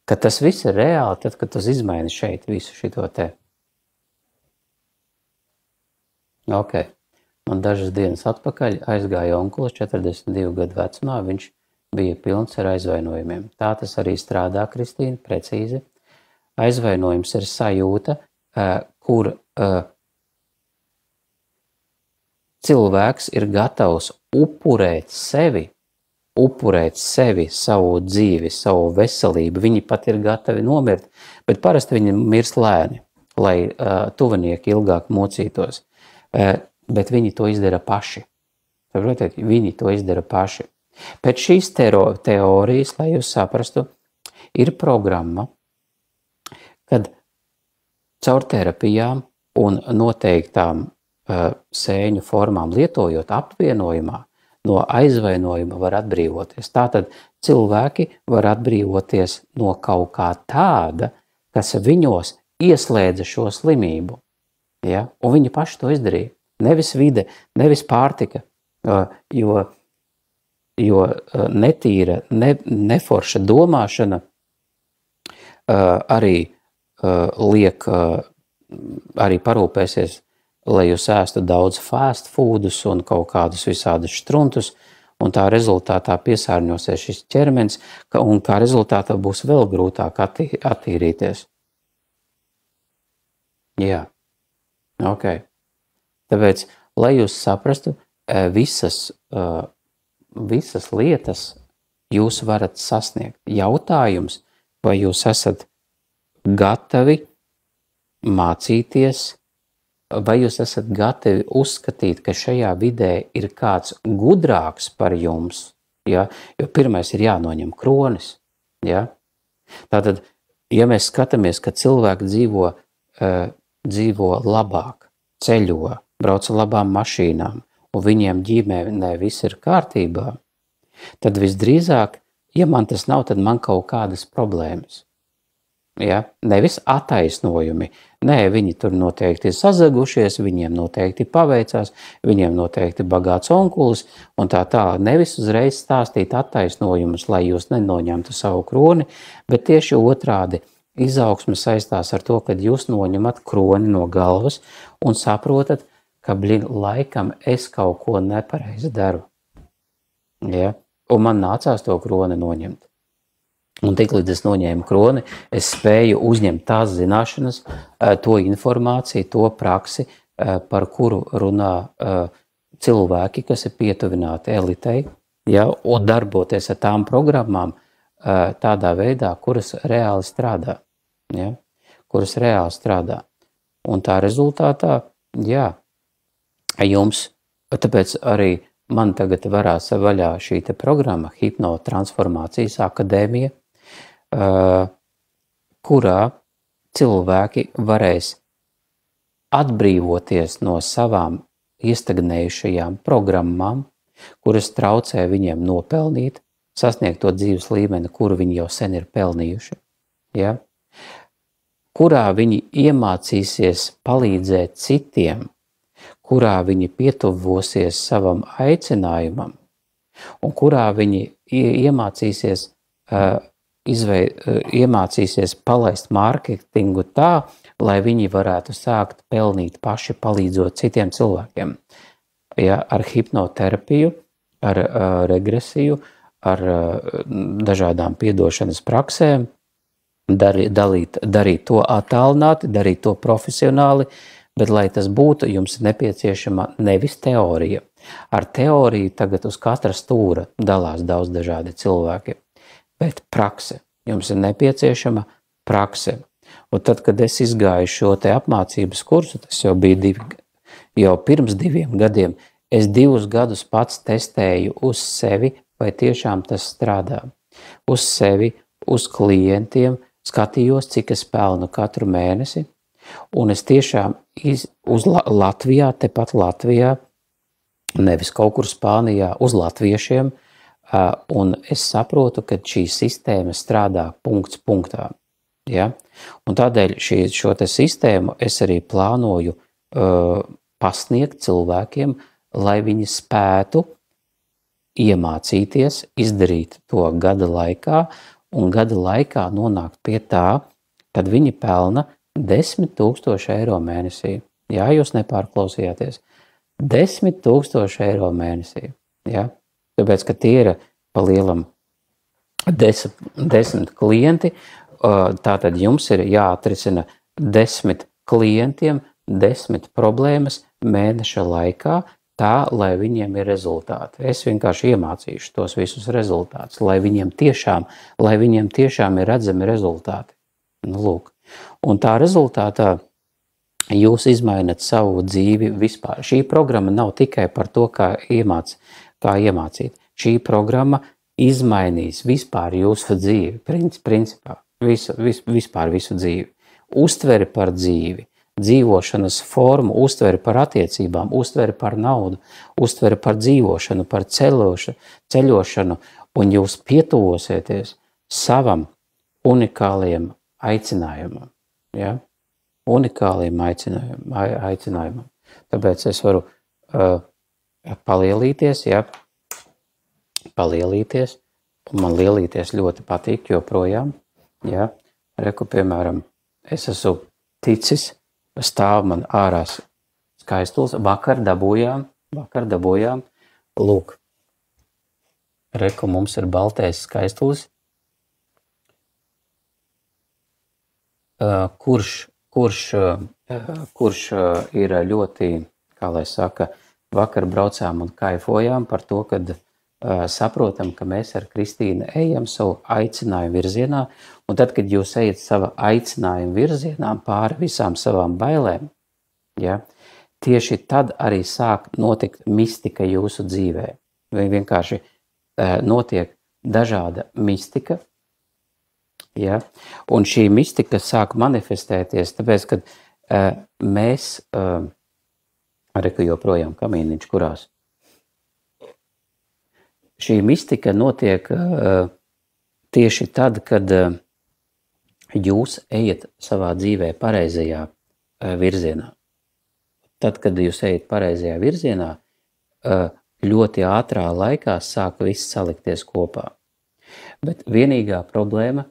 ka tas viss ir reāli, tad, kad tas izmaini šeit visu šito te. Man dažas dienas atpakaļ aizgāja onkulis 42 gadu vecumā, viņš bija pilns ar aizvainojumiem. Tā tas arī strādā, Kristīna, precīzi. Aizvainojums ir sajūta, kur cilvēks ir gatavs upurēt sevi, savu dzīvi, savu veselību. Viņi pat ir gatavi nomirt, bet parasti viņi mirst lēni, lai tuvinieki ilgāk mocītos. Bet viņi to izdara paši. Saprotiet, viņi to izdara paši. Pēc šīs teorijas, lai jūs saprastu, ir programma, kad caur terapijām un noteiktām sēņu formām lietojot apvienojumā, no aizvainojuma var atbrīvoties. Tātad cilvēki var atbrīvoties no kaut kā tāda, kas viņos ieslēdza šo slimību. Ja? Un viņi paši to izdarīja. Nevis vide, nevis pārtika, jo netīra, neforša domāšana arī liek, arī parūpēsies, lai jūs ēstu daudz fast foodus un kaut kādus visādus štruntus, un tā rezultātā piesārņosies šis ķermenis, un kā rezultātā būs vēl grūtāk attīrīties. Jā, Tāpēc, lai jūs saprastu, visas lietas jūs varat sasniegt. Jautājums, vai jūs esat gatavi mācīties, vai jūs esat gatavi uzskatīt, ka šajā vidē ir kāds gudrāks par jums, ja? Jo pirmais ir jānoņem kronis. Ja? Tātad, ja mēs skatāmies, ka cilvēki dzīvo labāk, ceļo, brauc ar labām mašīnām, un viņiem ģimenē viss ir kārtībā, tad visdrīzāk, ja man tas nav, tad man kaut kādas problēmas. Ja? Nevis attaisnojumi. Nē, viņi tur noteikti ir sazagušies, viņiem noteikti paveicās, viņiem noteikti bagāts onkulis, un tā. Nevis uzreiz stāstīt attaisnojumus, lai jūs nenoņemtu savu kroni, bet tieši otrādi Izaugsme saistās ar to, kad jūs noņemat kroni no galvas un saprotat, ka, laikam es kaut ko nepareizi daru. Ja? Un man nācās to kroni noņemt. Un tik līdz es noņēmu kroni, es spēju uzņemt tās zināšanas, to informāciju, to praksi, par kuru runā cilvēki, kas ir pietuvināti elitei, ja? Un darboties ar tām programmām tādā veidā, kuras reāli strādā. Ja? Kuras reāli strādā. Un tā rezultātā, jā, jums, tāpēc arī man tagad varās vaļā šī te programma Hipnotransformācijas akadēmija, kurā cilvēki varēs atbrīvoties no savām iestagnējušajām programmām, kuras traucē viņiem nopelnīt, sasniegt to dzīves līmeni, kuru viņi jau sen ir pelnījuši, ja? Kurā viņi iemācīsies palīdzēt citiem, kurā viņi pietuvosies savam aicinājumam, un kurā viņi iemācīsies palaist mārketingu tā, lai viņi varētu sākt pelnīt paši, palīdzot citiem cilvēkiem. Ja, ar hipnoterapiju, ar regresiju, ar dažādām piedošanas praksēm, darīt to attālināti, darīt to profesionāli, bet, lai tas būtu, jums ir nepieciešama nevis teorija. Ar teoriju tagad uz katra stūra dalās daudz dažādi cilvēki, bet prakse. Jums ir nepieciešama prakse. Un tad, kad es izgāju šo te apmācības kursu, tas jau bija jau pirms 2 gadiem, es 2 gadus pats testēju uz sevi, vai tiešām tas strādā. Uz sevi, uz klientiem, skatījos, cik es pelnu katru mēnesi, un es tiešām uz Latvijā, tepat Latvijā, nevis kaut kur Spānijā, uz latviešiem, un es saprotu, ka šī sistēma strādā punkts punktā. Ja? Un tādēļ šo te sistēmu es arī plānoju pasniegt cilvēkiem, lai viņi spētu iemācīties, izdarīt to gada laikā, un gada laikā nonākt pie tā, kad viņi pelna 10 000 eiro mēnesī. Jā, jūs nepārklausījāties. 10 000 eiro mēnesī. Ja? Tāpēc, ka tie ir pa lielam 10 klienti, tātad jums ir jāatrisina 10 klientiem 10 problēmas mēneša laikā, tā, lai viņiem ir rezultāti. Es vienkārši iemācīšu tos visus rezultātus, lai viņiem tiešām ir redzami rezultāti. Nu, lūk. Un tā rezultātā jūs izmainat savu dzīvi vispār. Šī programma nav tikai par to, kā iemācīt. Šī programma izmainīs vispār jūsu dzīvi, principā. Vispār visu dzīvi. Uztveri par dzīvi. Dzīvošanas formu, uztveri par attiecībām, uztveri par naudu, uztveri par dzīvošanu, par ceļošanu, un jūs pietuvosieties savam unikālajam aicinājumam. Ja? Unikālajam aicinājumam. Tāpēc es varu palielīties, ja? Palielīties, un man lielīties ļoti patīk joprojām. Ja? Reku, piemēram, es esmu ticis, stāv man ārās skaistuls, vakar dabūjām, lūk, reku, mums ir baltais skaistuls, kurš ir ļoti, kā lai saka, vakar braucām un kaifojām par to, kad saprotam, ka mēs ar Kristīnu ejam savu aicinājumu virzienā, un tad, kad jūs ejat sava aicinājuma virzienā pāri visām savām bailēm, ja, tieši tad arī sāk notikt mistika jūsu dzīvē. Vienkārši notiek dažāda mistika, ja, un šī mistika sāk manifestēties, tāpēc, kad mēs, arī joprojām kamīniņš kurās, šī mistika notiek tieši tad, kad jūs ejat savā dzīvē pareizajā virzienā. Tad, kad jūs ejat pareizajā virzienā, ļoti ātrā laikā sāk viss salikties kopā. Bet vienīgā problēma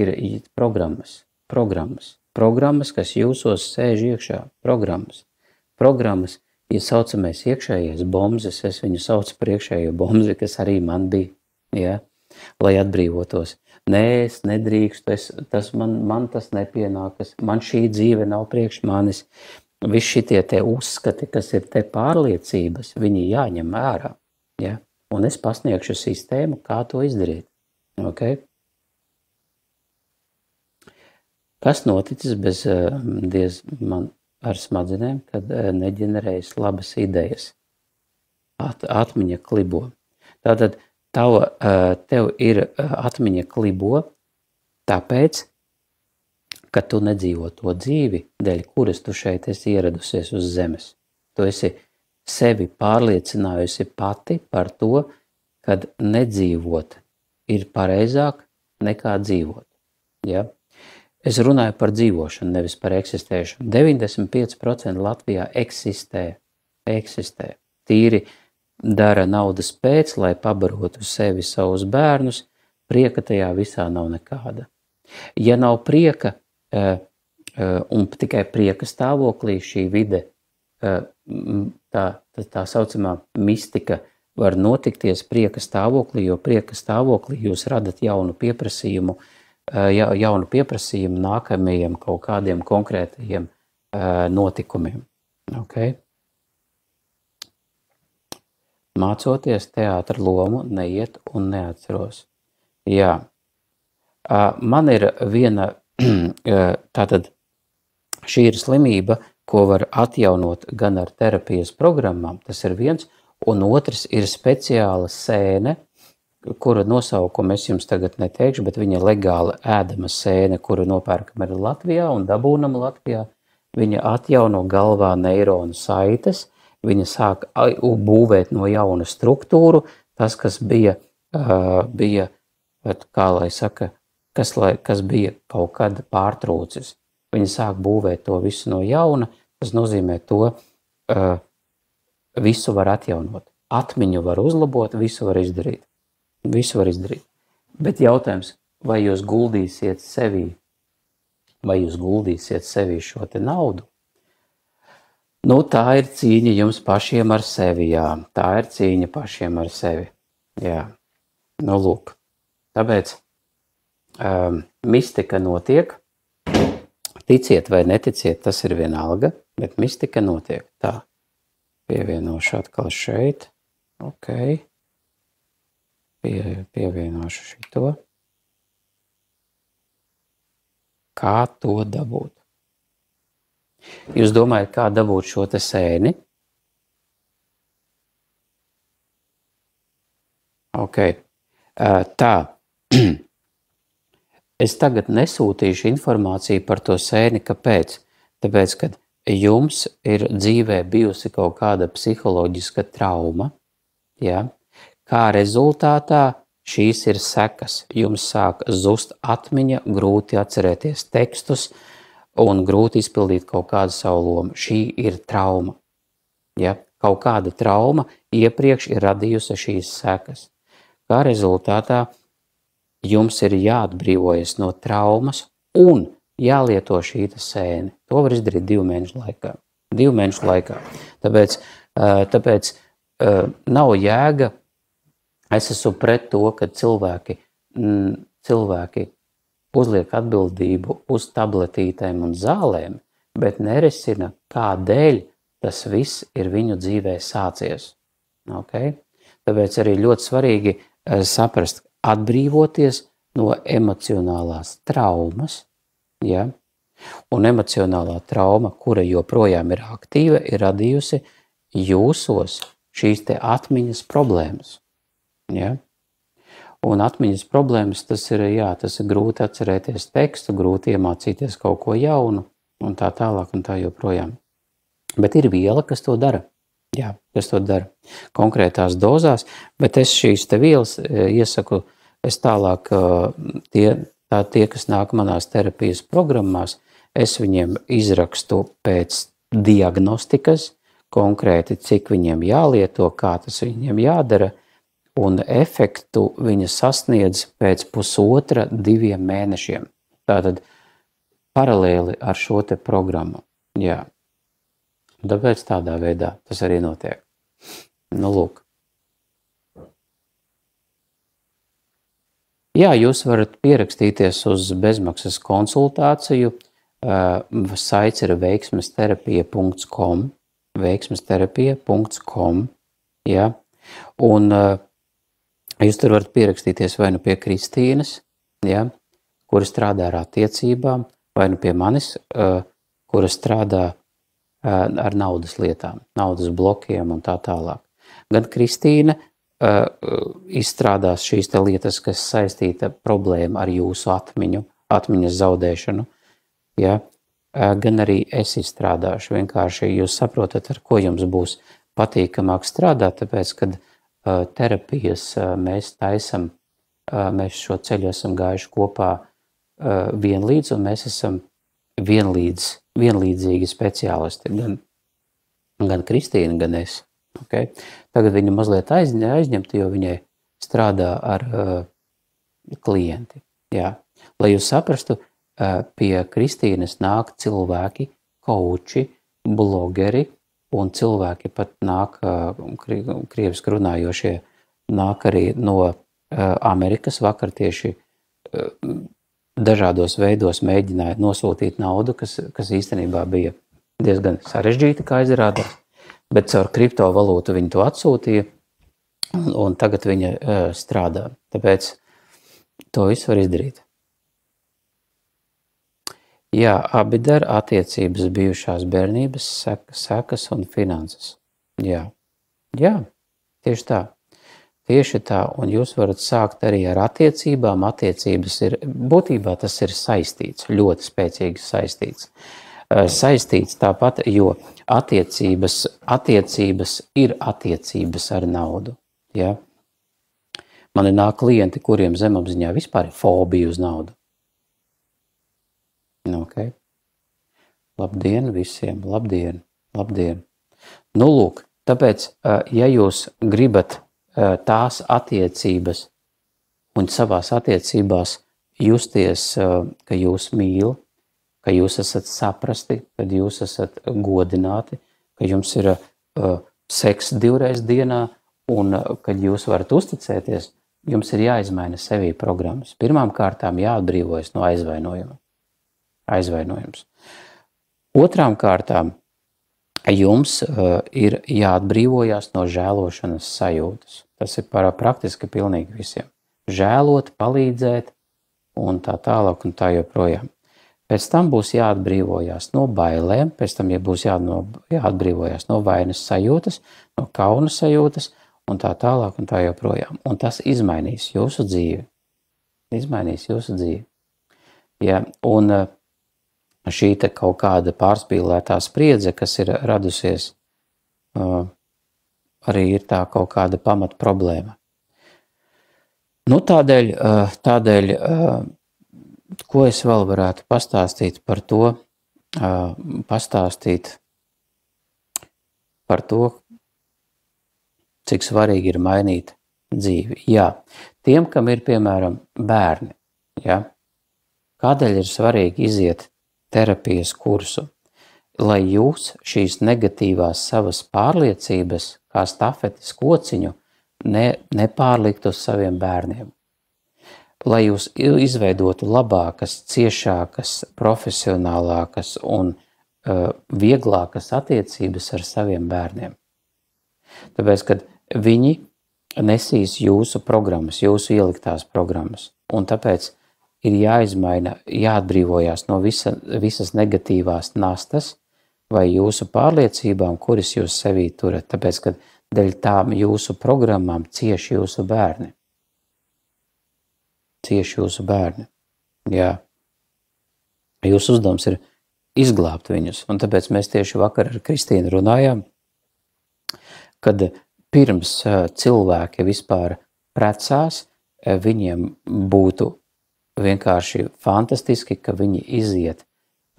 ir programmas. programmas. Programmas, kas jūsos sēž iekšā. Programmas, ja saucamais iekšējais bombzes, es viņu saucu par iekšējo bombzi, kas arī man bija, ja, lai atbrīvotos. Nē, es nedrīkstu, man tas nepienākas, man šī dzīve nav priekš manis. Visi šitie te uzskati, kas ir te pārliecības, viņi jāņem ārā, ja, un es pasniegšu sistēmu, kā to izdarīt. Okay? Kas noticis bez man ar smadzenēm, kad neģenerējas labas idejas? Atmiņa klibo. Tātad tev ir atmiņa klibo, tāpēc, ka tu nedzīvo to dzīvi, dēļ kuras tu šeit esi ieradusies uz zemes. Tu esi sevi pārliecinājusi pati par to, kad nedzīvot ir pareizāk nekā dzīvot. Ja? Es runāju par dzīvošanu, nevis par eksistēšanu. 95% Latvijā eksistē. Tīri dara naudas pēc, lai pabarotu sevi savus bērnus, prieka tajā visā nav nekāda. Ja nav prieka, un tikai prieka stāvoklī šī vide, tā saucamā mistika var notikties prieka stāvoklī, jo prieka stāvoklī jūs radat jaunu pieprasījumu nākamajiem kaut kādiem konkrētajiem notikumiem. Okay? Mācoties teātra lomu, neiet un neatceros. Jā. Man ir viena, tātad šī ir slimība, ko var atjaunot gan ar terapijas programmām, tas ir viens, un otrs ir speciāla sēne, kura nosaukumu es jums tagad neteikšu, bet viņa legāla ēdama sēne, kuru nopērkam arī Latvijā un dabūnam Latvijā. Viņa atjauno galvā neironu saites, viņa sāk būvēt no jauna struktūru, tas, kas bija, kā lai saka, kas bija kaut kad pārtrūcis. Viņa sāk būvēt to visu no jauna, tas nozīmē to, visu var atjaunot. Atmiņu var uzlabot, visu var izdarīt. Bet jautājums, vai jūs guldīsiet sevī šo te naudu? Nu, tā ir cīņa jums pašiem ar sevi, jā. Tā ir cīņa pašiem ar sevi, jā. Nu, lūk. Tāpēc mistika notiek. Ticiet vai neticiet, tas ir vienalga, bet mistika notiek. Tā, pievienošu atkal šeit. Ok. Pievienošu šito. Kā to dabūt? Jūs domājat, kā dabūt šo te sēni? Ok. Tā. Es tagad nesūtīšu informāciju par to sēni, kāpēc? Tāpēc, kad jums ir dzīvē bijusi kaut kāda psiholoģiska trauma, ja? Kā rezultātā šīs ir sekas. Jums sāk zust atmiņa, grūti atcerēties tekstus un grūti izpildīt kaut kādu savu lomu. Šī ir trauma. Ja? Kaut kāda trauma iepriekš ir radījusi šīs sekas. Kā rezultātā jums ir jāatbrīvojas no traumas un jālieto šī sēne. To var izdarīt 2 mēnešu laikā. 2 mēnešu laikā. Tāpēc nav jēga. Es esmu pret to, ka cilvēki uzliek atbildību uz tabletītēm un zālēm, bet nerisina, kādēļ tas viss ir viņu dzīvē sācies. Okay? Tāpēc arī ļoti svarīgi saprast, atbrīvoties no emocionālās traumas, ja? Un emocionālā trauma, kura joprojām ir aktīva, ir radījusi jūsos šīs te atmiņas problēmas. Ja? Un atmiņas problēmas, tas ir grūti atcerēties tekstu, grūti iemācīties kaut ko jaunu, un tā tālāk, un tā joprojām. Bet ir viela, kas to dara. Jā, kas to dara konkrētās dozās, bet es šīs te vielas iesaku, es tālāk tie, kas nāk manās terapijas programmās, es viņiem izrakstu pēc diagnostikas, konkrēti, cik viņiem jālieto, kā tas viņiem jādara, un efektu viņa sasniedz pēc 1,5–2 mēnešiem. Tātad paralēli ar šo te programmu. Jā. Tāpēc tādā veidā tas arī notiek. Nu, lūk. Jā, jūs varat pierakstīties uz bezmaksas konsultāciju. Saits ir veiksmesterapija.com, veiksmesterapija.com, jā. Un jūs tur varat pierakstīties vai nu pie Kristīnas, jā, kura strādā ar attiecībām, vai nu pie manis, kura strādā ar naudas lietām, naudas blokiem un tā tālāk. Gan Kristīna izstrādās šīs te lietas, kas saistīta problēma ar jūsu atmiņas zaudēšanu, ja? Gan arī es izstrādāšu. Vienkārši jūs saprotat, ar ko jums būs patīkamāk strādāt, tāpēc, kad terapijas mēs taisam, mēs šo ceļu esam gājuši kopā vienlīdz, un mēs esam vienlīdzīgi speciālisti, gan Kristīna, gan es. Okay? Tagad viņa mazliet aizņemta, jo viņai strādā ar klienti. Jā. Lai jūs saprastu, pie Kristīnas nāk cilvēki, kauči, blogeri, un cilvēki pat nāk, krieviski runājošie, nāk arī no Amerikas. Vakar tieši dažādos veidos mēģināja nosūtīt naudu, kas īstenībā bija diezgan sarežģīta, kā izrādās. Bet caur kriptovalūtu viņi to atsūtīja, un tagad viņa strādā. Tāpēc to visu var izdarīt. Jā, abi der attiecības bijušās bērnības, sekas un finanses. Jā, tieši tā. Tieši tā, un jūs varat sākt arī ar attiecībām. Attiecības ir, būtībā tas ir saistīts, ļoti spēcīgi saistīts. Saistīts tāpat, jo attiecības ir attiecības ar naudu. Ja? Man ir nāk klienti, kuriem zemapziņā vispār ir fobija uz naudu. Okay. Labdien visiem, labdien. Nu, lūk, tāpēc, ja jūs gribat tās attiecības un savās attiecībās justies, ka jūs mīl, ka jūs esat saprasti, kad jūs esat godināti, ka jums ir seks 2 reizes dienā un kad jūs varat uzticēties, jums ir jāizmaina sevī programmas. Pirmām kārtām jāatbrīvojas no aizvainojums. Otrām kārtām jums ir jāatbrīvojās no žēlošanas sajūtas. Tas ir praktiski pilnīgi visiem. Žēlot, palīdzēt un tā tālāk un tā joprojām. Pēc tam būs jāatbrīvojās no bailēm, pēc tam būs jāatbrīvojās no vainas sajūtas, no kauna sajūtas un tā tālāk un tā joprojām. Un tas izmainīs jūsu dzīvi. Ja, un šī te kaut kāda pārspīlētā spriedze, kas ir radusies, arī ir tā kaut kāda pamat problēma. Nu, tādēļ ko es vēl varētu pastāstīt par to, cik svarīgi ir mainīt dzīvi. Jā, tiem, kam ir, piemēram, bērni, ja, kādēļ ir svarīgi iziet terapijas kursu, lai jūs šīs negatīvās savas pārliecības, kā stafetes kociņu, nepārlikt uz saviem bērniem. Lai jūs izveidotu labākas, ciešākas, profesionālākas un vieglākas attiecības ar saviem bērniem. Tāpēc, kad viņi nesīs jūsu programmas, jūsu ieliktās programmas, un tāpēc ir jāizmaina, jāatbrīvojās no visas negatīvās nastas vai jūsu pārliecībām, kuras jūs sevī turat, tāpēc, ka dēļ tām jūsu programmām cieši jūsu bērni. Jā. Jūsu uzdevums ir izglābt viņus, un tāpēc mēs tieši vakar ar Kristīnu runājām, kad pirms cilvēki vispār precās, viņiem būtu vienkārši fantastiski, ka viņi iziet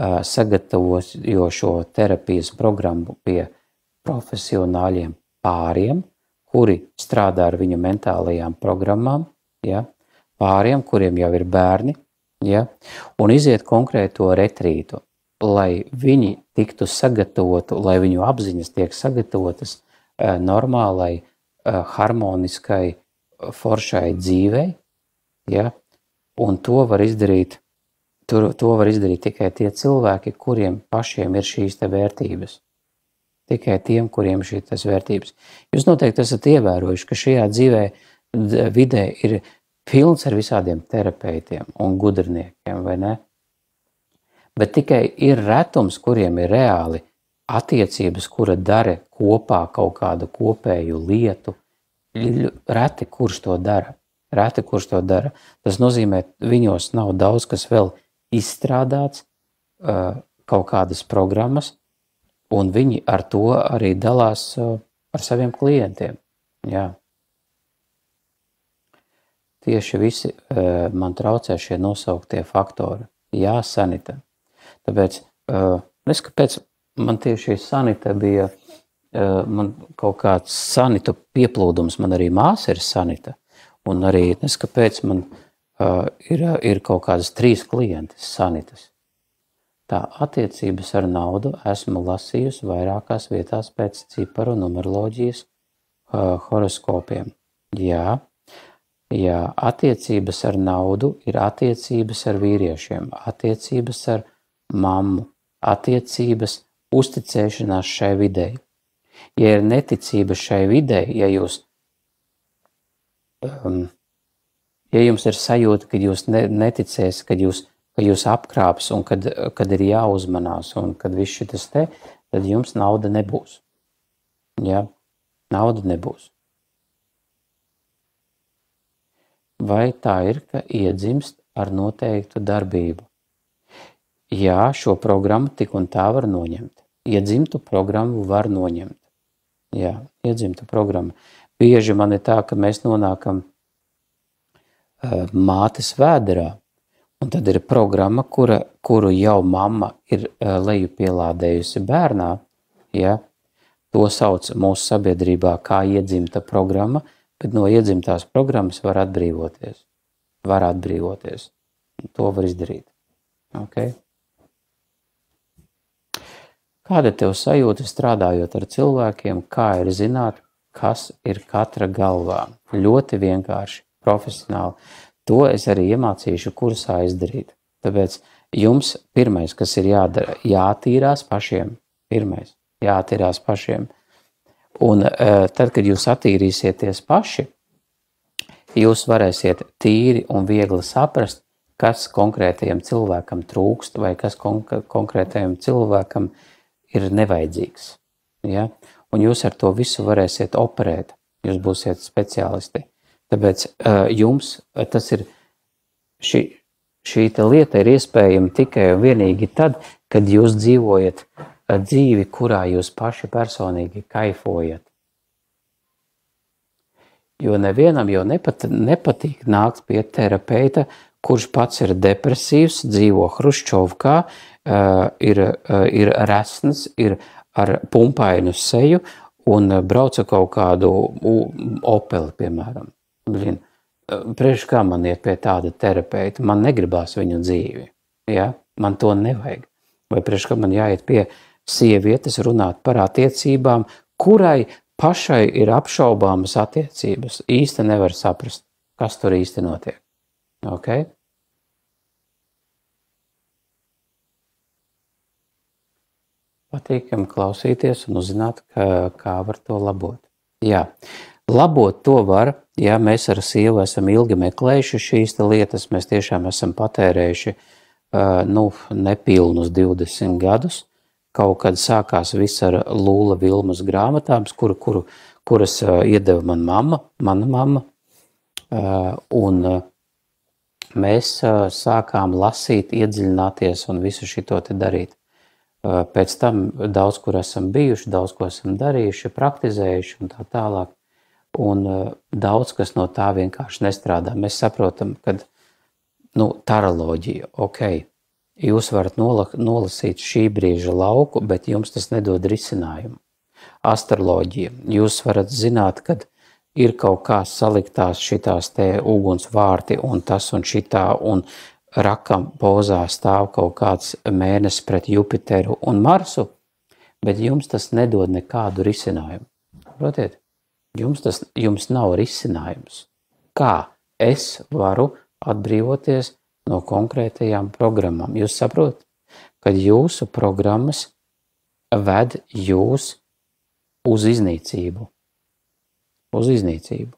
sagatavojošo terapijas programmu pie profesionāļiem pāriem, kuri strādā ar viņu mentālajām programmām, ja? Pāriem, kuriem jau ir bērni, ja? Un iziet konkrēto retrītu, lai viņi tiktu sagatavotu, lai viņu apziņas tiek sagatavotas normālai, harmoniskai, foršai dzīvei, ja? Un to var izdarīt tikai tie cilvēki, kuriem pašiem ir šīs te vērtības. Tikai tiem, kuriem ir šīs vērtības. Jūs noteikti esat ievērojuši, ka šajā vidē ir pilns ar visādiem terapeitiem un gudrniekiem, vai ne? Bet tikai ir retums, kuriem ir reāli attiecības, kura dara kopā kaut kādu kopēju lietu. Reti, kurš to dara. Tas nozīmē, viņos nav daudz, kas vēl izstrādāts, kaut kādas programmas, un viņi ar to arī dalās ar saviem klientiem. Jā. Tieši visi man traucē šie nosauktie faktori. Jā, sanita. Tāpēc, kāpēc man tieši sanita bija, man kaut kāds sanitu pieplūdums, man arī māsa ir sanita, un arī kāpēc man ir kaut kādas 3 klientes sanitas. Tā attiecības ar naudu esmu lasījusi vairākās vietās pēc ciparu numeroloģijas horoskopiem. Jā, attiecības ar naudu ir attiecības ar vīriešiem, attiecības ar mammu, attiecības uzticēšanās šai videi. Ja ir neticība šai videi, ja jums ir sajūta, ka jūs neticēs, ka jūs apkrāps un kad ir jāuzmanās un kad viss šitas te, tad jums nauda nebūs. Ja? Nauda nebūs. Vai tā ir, ka iedzimst ar noteiktu darbību? Jā, šo programmu tik un tā var noņemt. Iedzimtu programmu var noņemt. Jā, iedzimtu programmu. Bieži man ir tā, ka mēs nonākam mātes vēderā, un tad ir programma, kuru jau mamma ir lejupielādējusi bērnā. Ja? To sauc mūsu sabiedrībā kā iedzimta programma, bet no iedzimtās programmas var atbrīvoties. To var izdarīt. Okay? Kāda tev sajūta strādājot ar cilvēkiem, kā ir zināt, kas ir katra galvā? Ļoti vienkārši, profesionāli. To es arī iemācīšu kursā izdarīt. Tāpēc jums pirmais, kas ir jādara, jātīrās pašiem. Jātīrās pašiem. Un tad, kad jūs attīrīsieties paši, jūs varēsiet tīri un viegli saprast, kas konkrētajam cilvēkam trūkst vai kas konkrētajam cilvēkam ir nevajadzīgs. Ja? Un jūs ar to visu varēsiet operēt. Jūs būsiet speciālisti. Tāpēc jums tas ir, šī lieta ir iespējama tikai un vienīgi tad, kad jūs dzīvojat dzīvi, kurā jūs paši personīgi kaifojat. Jo nevienam jau nepatīk nākt pie terapeita, kurš pats ir depresīvs, dzīvo Hruščovkā, ir resns, ir ar pumpainu seju un brauca kaut kādu Opeli, piemēram. Priekš kā man iet pie tāda terapeita? Man negribās viņu dzīvi. Ja? Man to nevajag. Vai priekš kā man jāiet pie sievietes runāt par attiecībām, kurai pašai ir apšaubāmas attiecības. Īsti nevar saprast, kas tur īsti notiek. Okay? Patīkam klausīties un uzzināt, kā var to labot. Jā, labot to var, ja mēs ar sievu esam ilgi meklējuši šīs lietas, mēs tiešām esam patērējuši nepilnus 20 gadus. Kaut kad sākās viss ar Lūla Vilmas grāmatām, kuras iedeva mana mamma. Un mēs sākām lasīt, iedziļināties un visu šito te darīt. Pēc tam daudz, kur esam bijuši, daudz, ko esam darījuši, praktizējuši un tā tālāk. Un daudz, kas no tā vienkārši nestrādā. Mēs saprotam, ka taroloģija, ok, jūs varat nolasīt šī brīža lauku, bet jums tas nedod risinājumu. Astroloģija, jūs varat zināt, kad ir kaut kā saliktās šitās te uguns vārti un tas un šitā, un rakam pozā stāv kaut kāds mēnesis pret Jupiteru un Marsu, bet jums tas nedod nekādu risinājumu. Protiet, jums nav risinājums. Kā es varu atbrīvoties no konkrētajām programmām? Jūs saprotat, kad jūsu programmas ved jūs uz iznīcību. Uz iznīcību.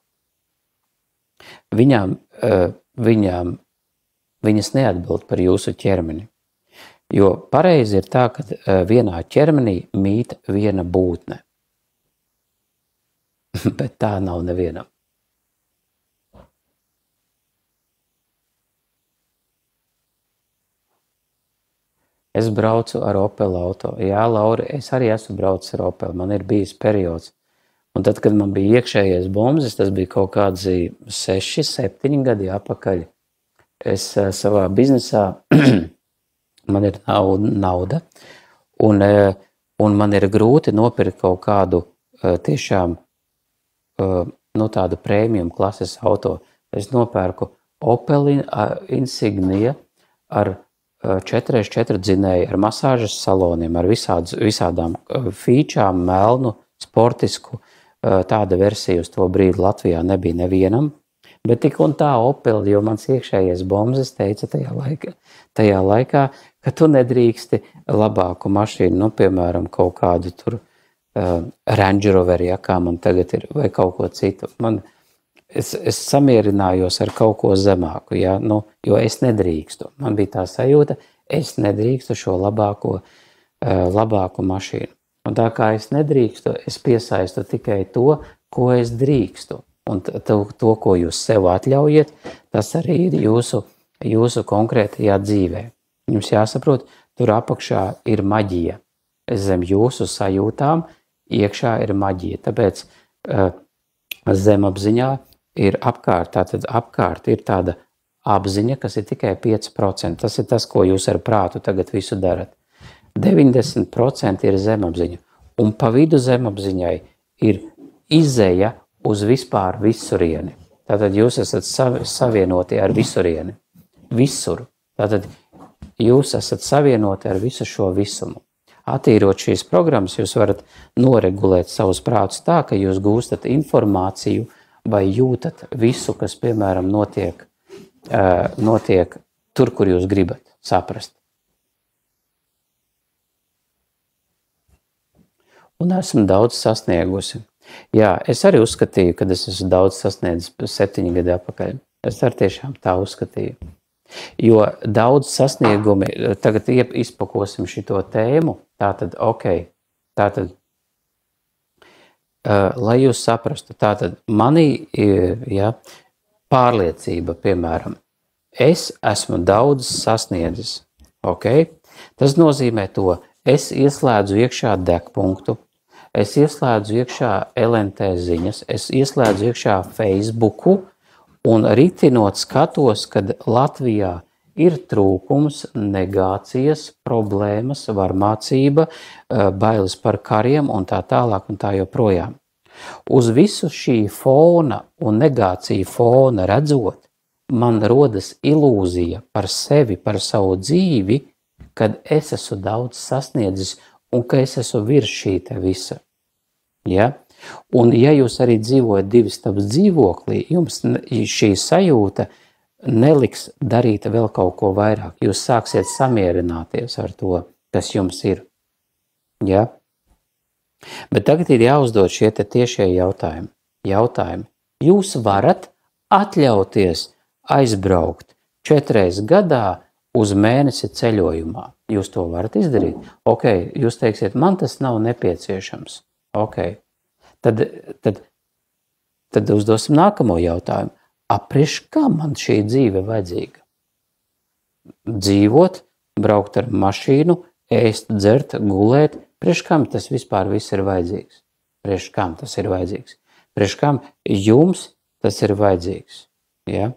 Viņas neatbild par jūsu ķermeni. Jo pareizi ir tā, ka vienā ķermenī mīt viena būtne. Bet tā nav nevienam. Es braucu ar Opel auto. Jā, Laura, es arī esmu braucis ar Opel. Man ir bijis periods. Un tad, kad man bija iekšējais bombzes, tas bija kaut kādi 6, 7 gadi atpakaļ. Es savā biznesā, man ir nauda, un man ir grūti nopirkt kaut kādu tiešām tādu premium klases auto. Es nopērku Opel Insignia ar 4x4 dzinēju, ar masāžas saloniem, ar visādām fīčām, melnu, sportisku. Tāda versija uz to brīdi Latvijā nebija nevienam, bet tik un tā Opel, jo mans iekšējais bombzes teica tajā laikā, ka tu nedrīksti labāku mašīnu, piemēram, kaut kādu tur Range Rover, ja, kā man tagad ir, vai kaut ko citu. Es samierinājos ar kaut ko zemāku, ja, jo es nedrīkstu. Man bija tā sajūta, es nedrīkstu šo labāku mašīnu. Un tā kā es nedrīkstu, es piesaistu tikai to, ko es drīkstu. Un to, ko jūs sev atļaujiet, tas arī ir jūsu konkrētajā dzīvē. Jums jāsaprot, tur apakšā ir maģija. Zem jūsu sajūtām iekšā ir maģija. Tāpēc zemapziņā ir apkārt. Tātad apkārt ir tāda apziņa, kas ir tikai 5%. Tas ir tas, ko jūs ar prātu tagad visu darat. 90% ir zemapziņa, un pa vidu zemapziņai ir izeja uz vispār visurieni. Tātad jūs esat savienoti ar visurieni. Visur. Tātad jūs esat savienoti ar visu šo visumu. Attīrot šīs programmas, jūs varat noregulēt savus prātus tā, ka jūs gūstat informāciju vai jūtat visu, kas, piemēram, notiek tur, kur jūs gribat saprast. Un esmu daudz sasniegusi. Jā, es arī uzskatīju, kad es esmu daudz sasniedzis 7 gadi atpakaļ. Es arī tiešām tā uzskatīju. Jo daudz sasniegumi, tagad izpakosim šito tēmu, tātad, lai jūs saprastu, tātad manī, ja, pārliecība, piemēram, es esmu daudz sasniedzis, Tas nozīmē to, es ieslēdzu iekšā degpunktu, es ieslēdzu iekšā LNT ziņas, es ieslēdzu iekšā Facebooku un ritinot skatos, kad Latvijā ir trūkums, negācijas, problēmas, varmācība, bailes par kariem un tā tālāk un tā joprojām. Uz visu šī fona un negāciju fona redzot, man rodas ilūzija par sevi, par savu dzīvi, kad es esmu daudz sasniedzis un ka es esmu virs šī te visa. Ja? Un ja jūs arī dzīvojat 2 stabas dzīvoklī, jums šī sajūta neliks darīt vēl kaut ko vairāk. Jūs sāksiet samierināties ar to, kas jums ir. Ja? Bet tagad ir jāuzdod šie te tiešie jautājumi. Jūs varat atļauties aizbraukt 4 gadā uz mēnesi ceļojumā. Jūs to varat izdarīt. Jūs teiksiet, man tas nav nepieciešams. Tad uzdosim nākamo jautājumu. Priekš kā man šī dzīve vajadzīga? Dzīvot, braukt ar mašīnu, ēst, dzert, gulēt. Priekš kam tas vispār viss ir vajadzīgs? Priekš kam tas ir vajadzīgs? Priekš kam jums tas ir vajadzīgs? Ja?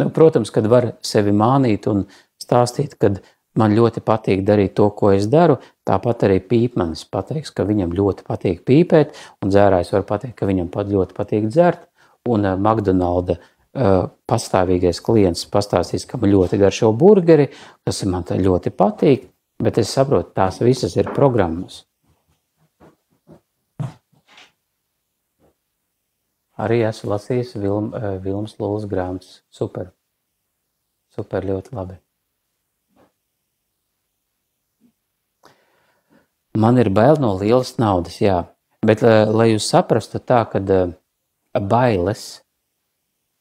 Protams, kad var sevi mānīt un stāstīt, kad man ļoti patīk darīt to, ko es daru, tāpat arī pīpmanis pateiks, ka viņam ļoti patīk pīpēt, un dzērājs var pateikt, ka viņam pat ļoti patīk dzert, un McDonalda pastāvīgais klients pastāstīs, ka man ļoti garšo burgeri, kas man tā ļoti patīk, bet es saprotu, tās visas ir programmas. Arī esmu lasījis Vilmas Lūlas grāmatas. Super. Super, ļoti labi. Man ir bail no lielas naudas, jā. Bet, lai jūs saprastu tā, kad bailes,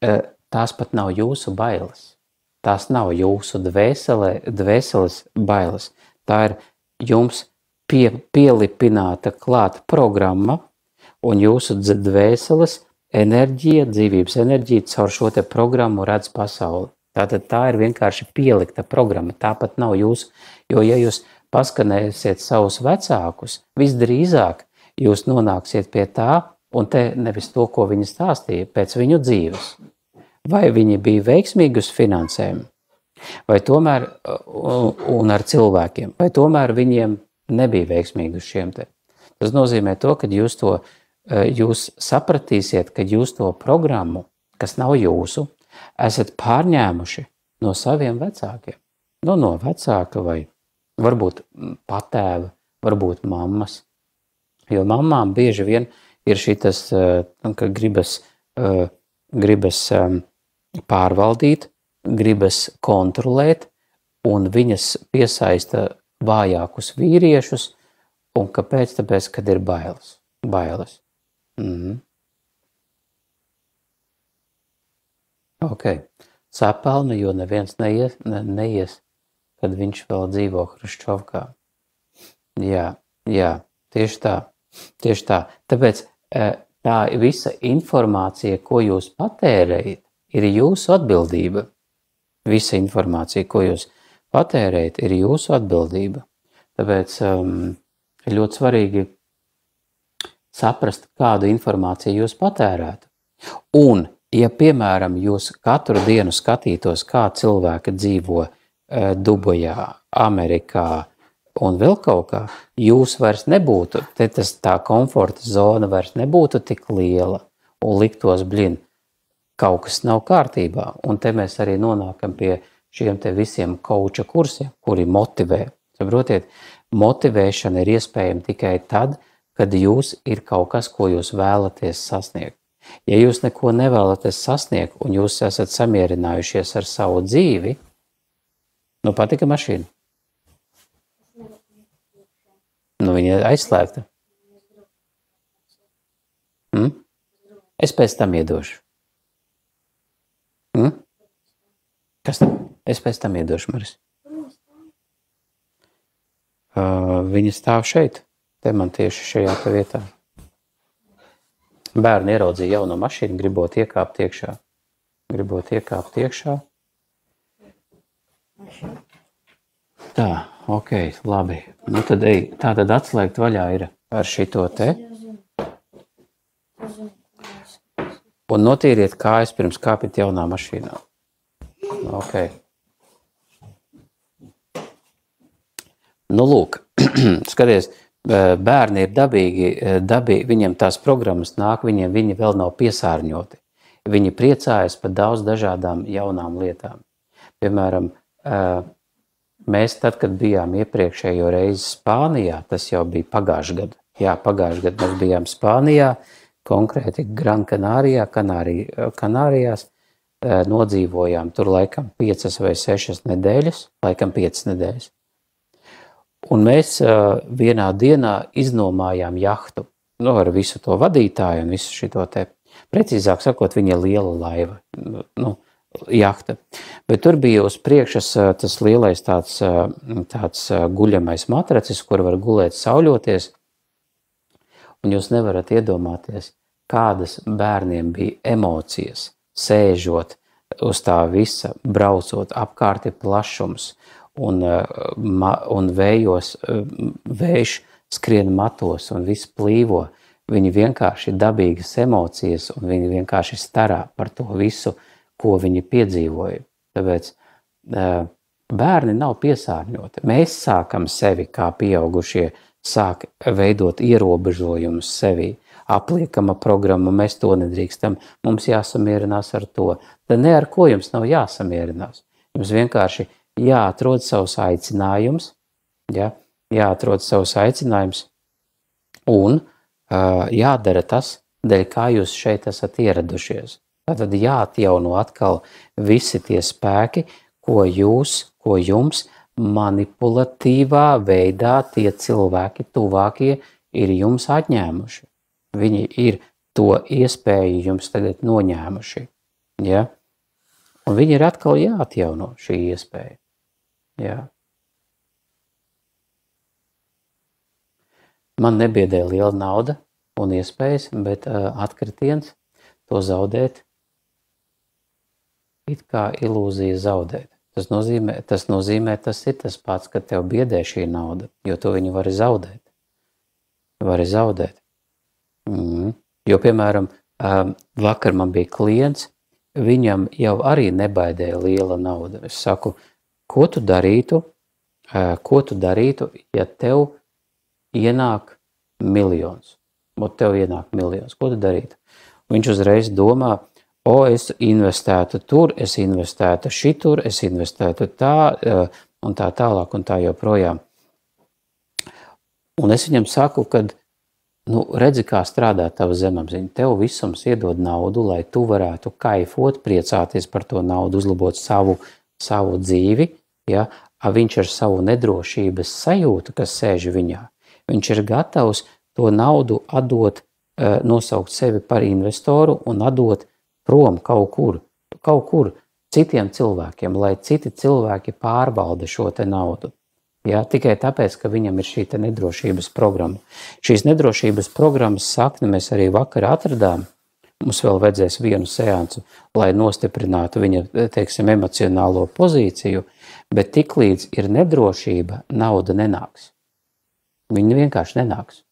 tās pat nav jūsu bailes. Tās nav jūsu dvēseles bailes. Tā ir jums pielipināta klāta programma un jūsu dvēseles enerģija, dzīvības enerģija caur šo te programmu redz pasauli. Tātad tā ir vienkārši pielikta programma, tāpat nav jūsu, jo ja jūs paskanēsiet savus vecākus, visdrīzāk jūs nonāksiet pie tā, un te nevis to, ko viņi stāstīja, pēc viņu dzīves. Vai viņi bija veiksmīgi uz finansēm, vai tomēr, un ar cilvēkiem, vai tomēr viņiem nebija veiksmīgi uz šiem te. Tas nozīmē to, ka jūs sapratīsiet, ka jūs to programmu, kas nav jūsu, esat pārņēmuši no saviem vecākiem. No vecāka vai varbūt patēva, varbūt mammas. Jo mammām bieži vien ir šitas, ka gribas pārvaldīt, gribas kontrolēt, un viņas piesaista vājākus vīriešus, un kāpēc? Tāpēc, kad ir bailes. Ok. Sapelna, jo neviens neies, kad viņš vēl dzīvo Hruščovkā. Jā, tieši tā. Tāpēc tā visa informācija, ko jūs patērējat, ir jūsu atbildība. Visa informācija, ko jūs patērējat, ir jūsu atbildība. Tāpēc ir ļoti svarīgi saprast, kādu informāciju jūs patērētu. Un, ja, piemēram, jūs katru dienu skatītos, kā cilvēki dzīvo Dubajā, Amerikā un vēl kaut kā, jūs vairs nebūtu, tā komforta zona vairs nebūtu tik liela un liktos, kaut kas nav kārtībā. Un te mēs arī nonākam pie šiem te visiem kauča kursiem, kuri motivē. Saprotiet, motivēšana ir iespējama tikai tad, kad jūs ir kaut kas, ko jūs vēlaties sasniegt. Ja jūs neko nevēlaties sasniegt un jūs esat samierinājušies ar savu dzīvi, patika mašīna. Viņa ir aizslēgta. Es pēc tam iedošu. Kas tam? Es pēc tam iedošu, Maris. Viņa stāv šeit. Te man tieši šajā te vietā. Bērni ieraudzīja jauno mašīnu, gribot iekāpt iekšā. Tā, ok, labi. Tad tā tad atslēgt vaļā ir ar šito te. Un notīriet kājas pirms kāpit jaunā mašīnā. Ok. Lūk, skaties, bērni ir dabīgi, viņiem tās programmas nāk, viņi vēl nav piesārņoti. Viņi priecājas par daudz dažādām jaunām lietām. Piemēram, mēs tad, kad bijām iepriekšējo reizi Spānijā, tas jau bija pagājušajā gadā. Jā, pagājušajā gadā mēs bijām Spānijā, konkrēti Gran Canarijā, Kanārijās, nodzīvojām tur laikam 5 vai 6 nedēļas, laikam 5 nedēļas. Un mēs vienā dienā iznomājām jahtu, ar visu to vadītāju un visu šito te, precīzāk sakot, viņa liela laiva, jahta. Bet tur bija uz priekšas tas lielais tāds guļamais matracis, kur var gulēt sauļoties, un jūs nevarat iedomāties, kādas bērniem bija emocijas, sēžot uz tā visa, braucot, apkārt ir plašums, un vējš skrien matos un viss plīvo. Viņi vienkārši dabīgas emocijas un viņi vienkārši starā par to visu, ko viņi piedzīvoja. Tāpēc bērni nav piesārņoti. Mēs sākam sevi kā pieaugušie sāk veidot ierobežojumus sevī. apliekama programma, mēs to nedrīkstam, mums jāsamierinās ar to. Tad ne ar ko jums nav jāsamierinās. Jums vienkārši jāatrod savs aicinājums, ja? Jāatrod savs aicinājums un jādara tas, dēļ kā jūs šeit esat ieradušies. Tātad jāatjauno atkal visi tie spēki, ko jums manipulatīvā veidā tie cilvēki tuvākie ir jums atņēmuši. Viņi ir to iespēju jums tagad noņēmuši. Ja? Un viņi ir atkal jāatjauno šī iespēja. Ja? Man nebiedē liela nauda un iespējas, bet atkritiens to zaudēt, it kā ilūzija zaudēt. Tas nozīmē, tas ir tas pats, ka tev biedē šī nauda, jo to viņi vari zaudēt. Jo, piemēram, vakar man bija klients, viņam jau arī nebaidēja liela nauda. Es saku, ko tu darītu, ja tev ienāk miljons. Tev ienāk miljons. Ko tu darītu? Viņš uzreiz domā, es investētu tur, es investētu šitur, es investētu tā, un tā tālāk, un tā joprojām. Un es viņam saku, kad, redzi, kā strādā tava zemapziņa. Tev visums iedod naudu, lai tu varētu kaifot, priecāties par to naudu, uzlabot savu dzīvi, ja? Viņš ar savu nedrošības sajūtu, kas sēž viņā, viņš ir gatavs to naudu atdot, nosaukt sevi par investoru un atdot prom kaut kur citiem cilvēkiem, lai citi cilvēki pārvalda šo te naudu. Ja? Tikai tāpēc, ka viņam ir šī te nedrošības programma. Šīs nedrošības programmas sakni mēs arī vakar atradām. Mums vēl vajadzēs vienu seansu, lai nostiprinātu viņa, teiksim, emocionālo pozīciju, bet tiklīdz ir nedrošība, nauda nenāks. Viņa vienkārši nenāks,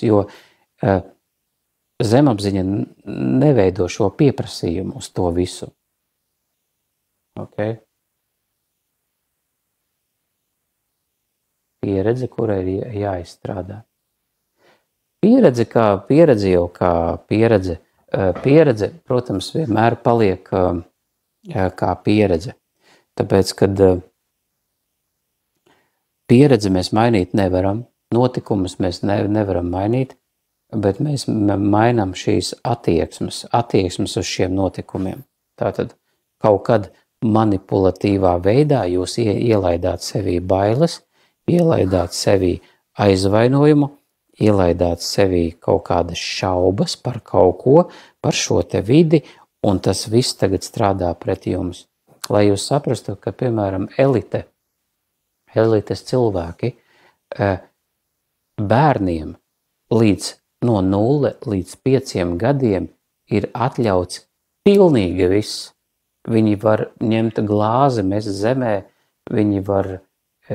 jo zemapziņa neveido šo pieprasījumu uz to visu. Okay? Pieredze, kurai ir jāizstrādā. Pieredze, protams, vienmēr paliek kā pieredze. Tāpēc, kad pieredzi mēs mainīt nevaram, notikumus mēs nevaram mainīt, bet mēs mainām šīs attieksmes uz šiem notikumiem. Tātad kaut kad manipulatīvā veidā jūs ielaidāt sevī bailes, ielaidāt sevī aizvainojumu, ielaidāt sevī kaut kādas šaubas par kaut ko, par šo te vidi, un tas viss tagad strādā pret jums. Lai jūs saprastu, ka, piemēram, elites cilvēki bērniem no 0 līdz 5 gadiem ir atļauts pilnīgi viss. Viņi var ņemt glāzi, mest zemē, viņi var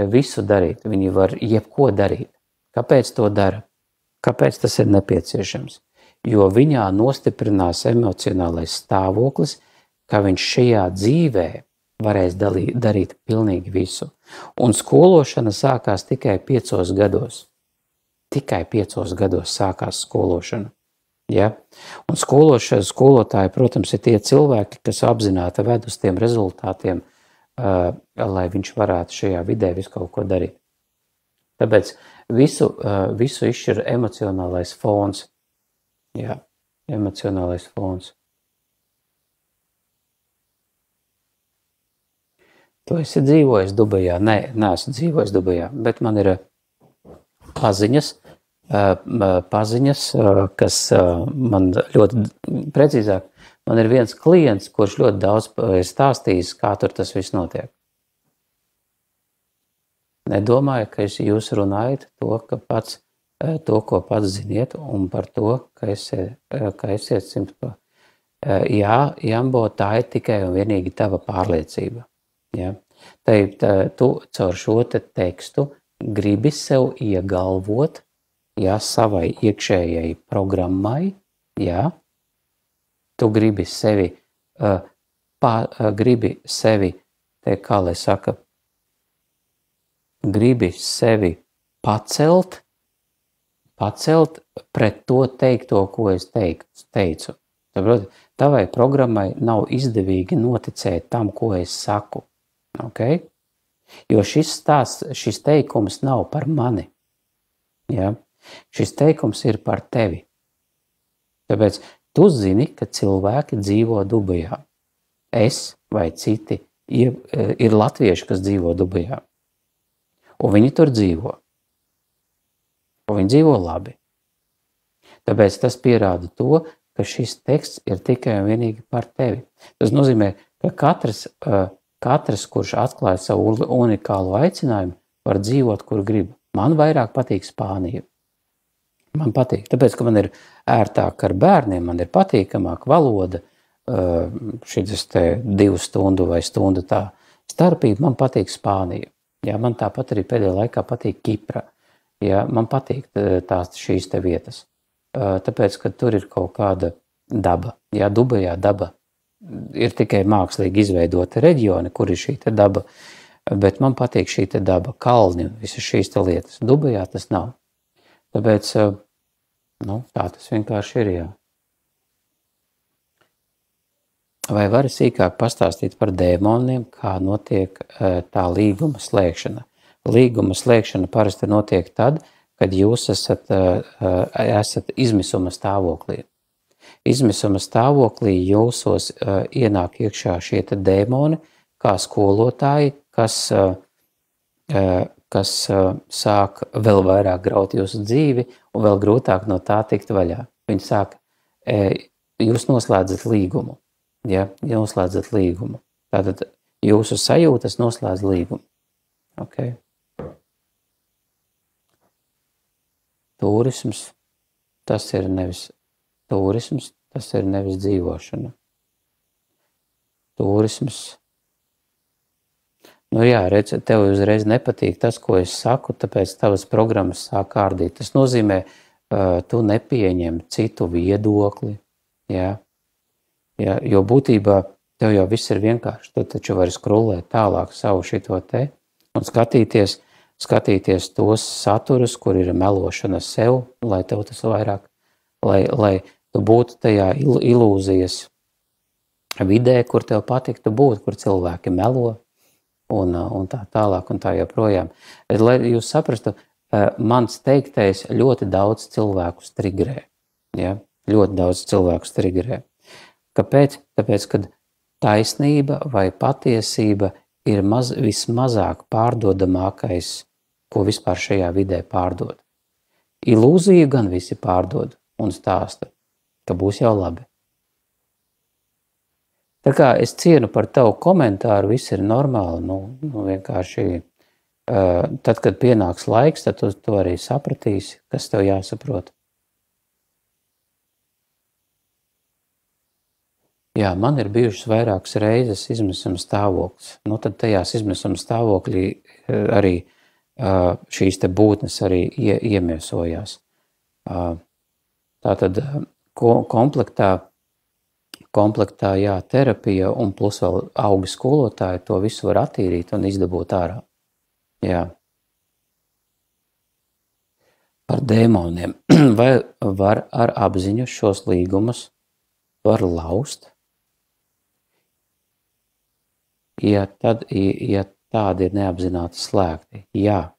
visu darīt, viņi var jebko darīt. Kāpēc to dara? Kāpēc tas ir nepieciešams? Jo viņā nostiprinās emocionālais stāvoklis, ka viņš šajā dzīvē varēs darīt pilnīgi visu. Un skološana sākās tikai 5 gados. Tikai 5 gados sākās skološana. Ja? Un skolotāji, protams, ir tie cilvēki, kas apzināti ved uz tiem rezultātiem, lai viņš varētu šajā vidē visu kaut ko darīt. Tāpēc visu izšķir emocionālais fons. Jā, emocionālais fons. Tu esi dzīvojis Dubajā? Nē, neesmu dzīvojis Dubajā, bet man ir paziņas, kas man ļoti precīzāk, man ir viens klients, kurš ļoti daudz stāstījis, kā tur tas viss notiek. Nedomāju, ka jūs runājat to, ko pats ziniet, un par to, ka esiet 100%. Jā, Jambo, tā ir tikai un vienīgi tava pārliecība. Ja? Tu caur šo te tekstu gribi sev iegalvot, ja, savai iekšējai programmai, ja? Tu gribi sevi, kā lai saka, gribi sevi pacelt pacelt pret to teikto, ko es teicu. Saproti, tavai programmai nav izdevīgi noticēt tam, ko es saku. Okay? Jo šis teikums nav par mani. Ja? Šis teikums ir par tevi. Tāpēc tu zini, ka cilvēki dzīvo Dubajā. Es vai citi ir latvieši, kas dzīvo Dubajā. Un viņi tur dzīvo. Un viņi dzīvo labi. Tāpēc tas pierāda to, ka šis teksts ir tikai un vienīgi par tevi. Tas nozīmē, ka katrs, kurš atklāja savu unikālu aicinājumu, var dzīvot, kur grib. Man vairāk patīk Spānija. Man patīk, tāpēc, ka man ir ērtāk ar bērniem, man ir patīkamāk valoda, šis te 2 stundu vai stundu tā starpība, man patīk Spānija. Jā, man tāpat arī pēdējā laikā patīk Kipra. Jā, man patīk šīs te vietas. Tāpēc, ka tur ir kaut kāda daba. Jā, Dubajā daba ir tikai mākslīgi izveidota reģioni, kur ir šī te daba, bet man patīk šī te daba, kalni un visas šīs te lietas. Dubajā tas nav. Tāpēc, tā tas vienkārši ir, jā. Vai vari sīkāk pastāstīt par dēmoniem, kā notiek tā līguma slēgšana? Līguma slēgšana parasti notiek tad, kad jūs esat izmisuma stāvoklī. Izmisuma stāvoklī jūsos ienāk iekšā šie te dēmoni, kā skolotāji, kas sāk vēl vairāk graut jūsu dzīvi un vēl grūtāk no tā tikt vaļā. Viņi sāk, jūs noslēdzat līgumu. Ja, noslēdzat līgumu. Tātad jūsu sajūtas noslēdz līgumu. Okay. Turisms, tas ir nevis dzīvošana. Turisms. Jā, redz, tev uzreiz nepatīk tas, ko es saku, tāpēc tavas programmas sāk kārdīt. Tas nozīmē, tu nepieņem citu viedokli, jā. Ja, jo būtībā tev jau viss ir vienkārši. Tu taču vari skrolēt tālāk savu šito te un skatīties tos saturus, kur ir melošana sev, lai tev tas vairāk, lai tu būtu tajā ilūzijas vidē, kur tev patiktu būt, kur cilvēki melo un tā tālāk un tā joprojām. Bet, lai jūs saprastu, mans teiktais ļoti daudz cilvēku strigrē. Ja? Ļoti daudz cilvēku strigrē. Kāpēc? Tāpēc, kad taisnība vai patiesība ir vismazāk pārdodamākais, ko vispār šajā vidē pārdod. Ilūziju gan visi pārdod un stāsta, ka būs jau labi. Tā kā es cienu par tavu komentāru, viss ir normāli, vienkārši tad, kad pienāks laiks, tad tu arī sapratīsi, kas tev jāsaprot. Jā, man ir bijušas vairākas reizes izmisuma stāvoklis. Tad tajās izmisuma stāvoklī arī šīs te būtnes arī iemiesojās. Tātad komplektā, jā, terapija un plus vēl augi skolotāji to visu var attīrīt un izdabūt ārā. Jā. Par dēmoniem. Vai var ar apziņu šos līgumus var laust? Ja tādi ir neapzināti slēgti. Jā,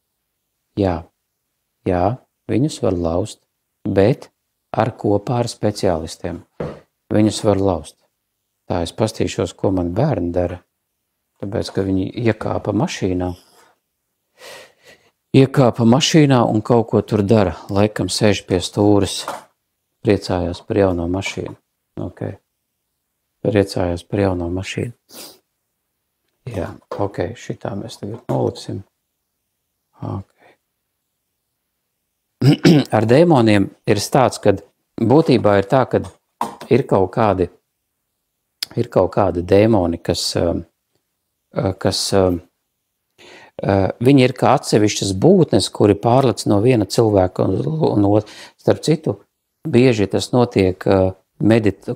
viņus var laust, bet kopā ar speciālistiem. Viņus var laust. Tā es pastīšos, ko man bērni dara, tāpēc, ka viņi iekāpa mašīnā un kaut ko tur dara. Laikam sēž pie stūres, priecājās par jauno mašīnu. Okay. Priecājās par jauno mašīnu. Jā, ok, šitā mēs tagad noliksim. Okay. Ar dēmoniem ir stāsts, kad būtībā ir tā, ka ir kaut kādi dēmoni, kas viņi ir kā atsevišķas būtnes, kuri pārlec no viena cilvēka un starp citu, bieži tas notiek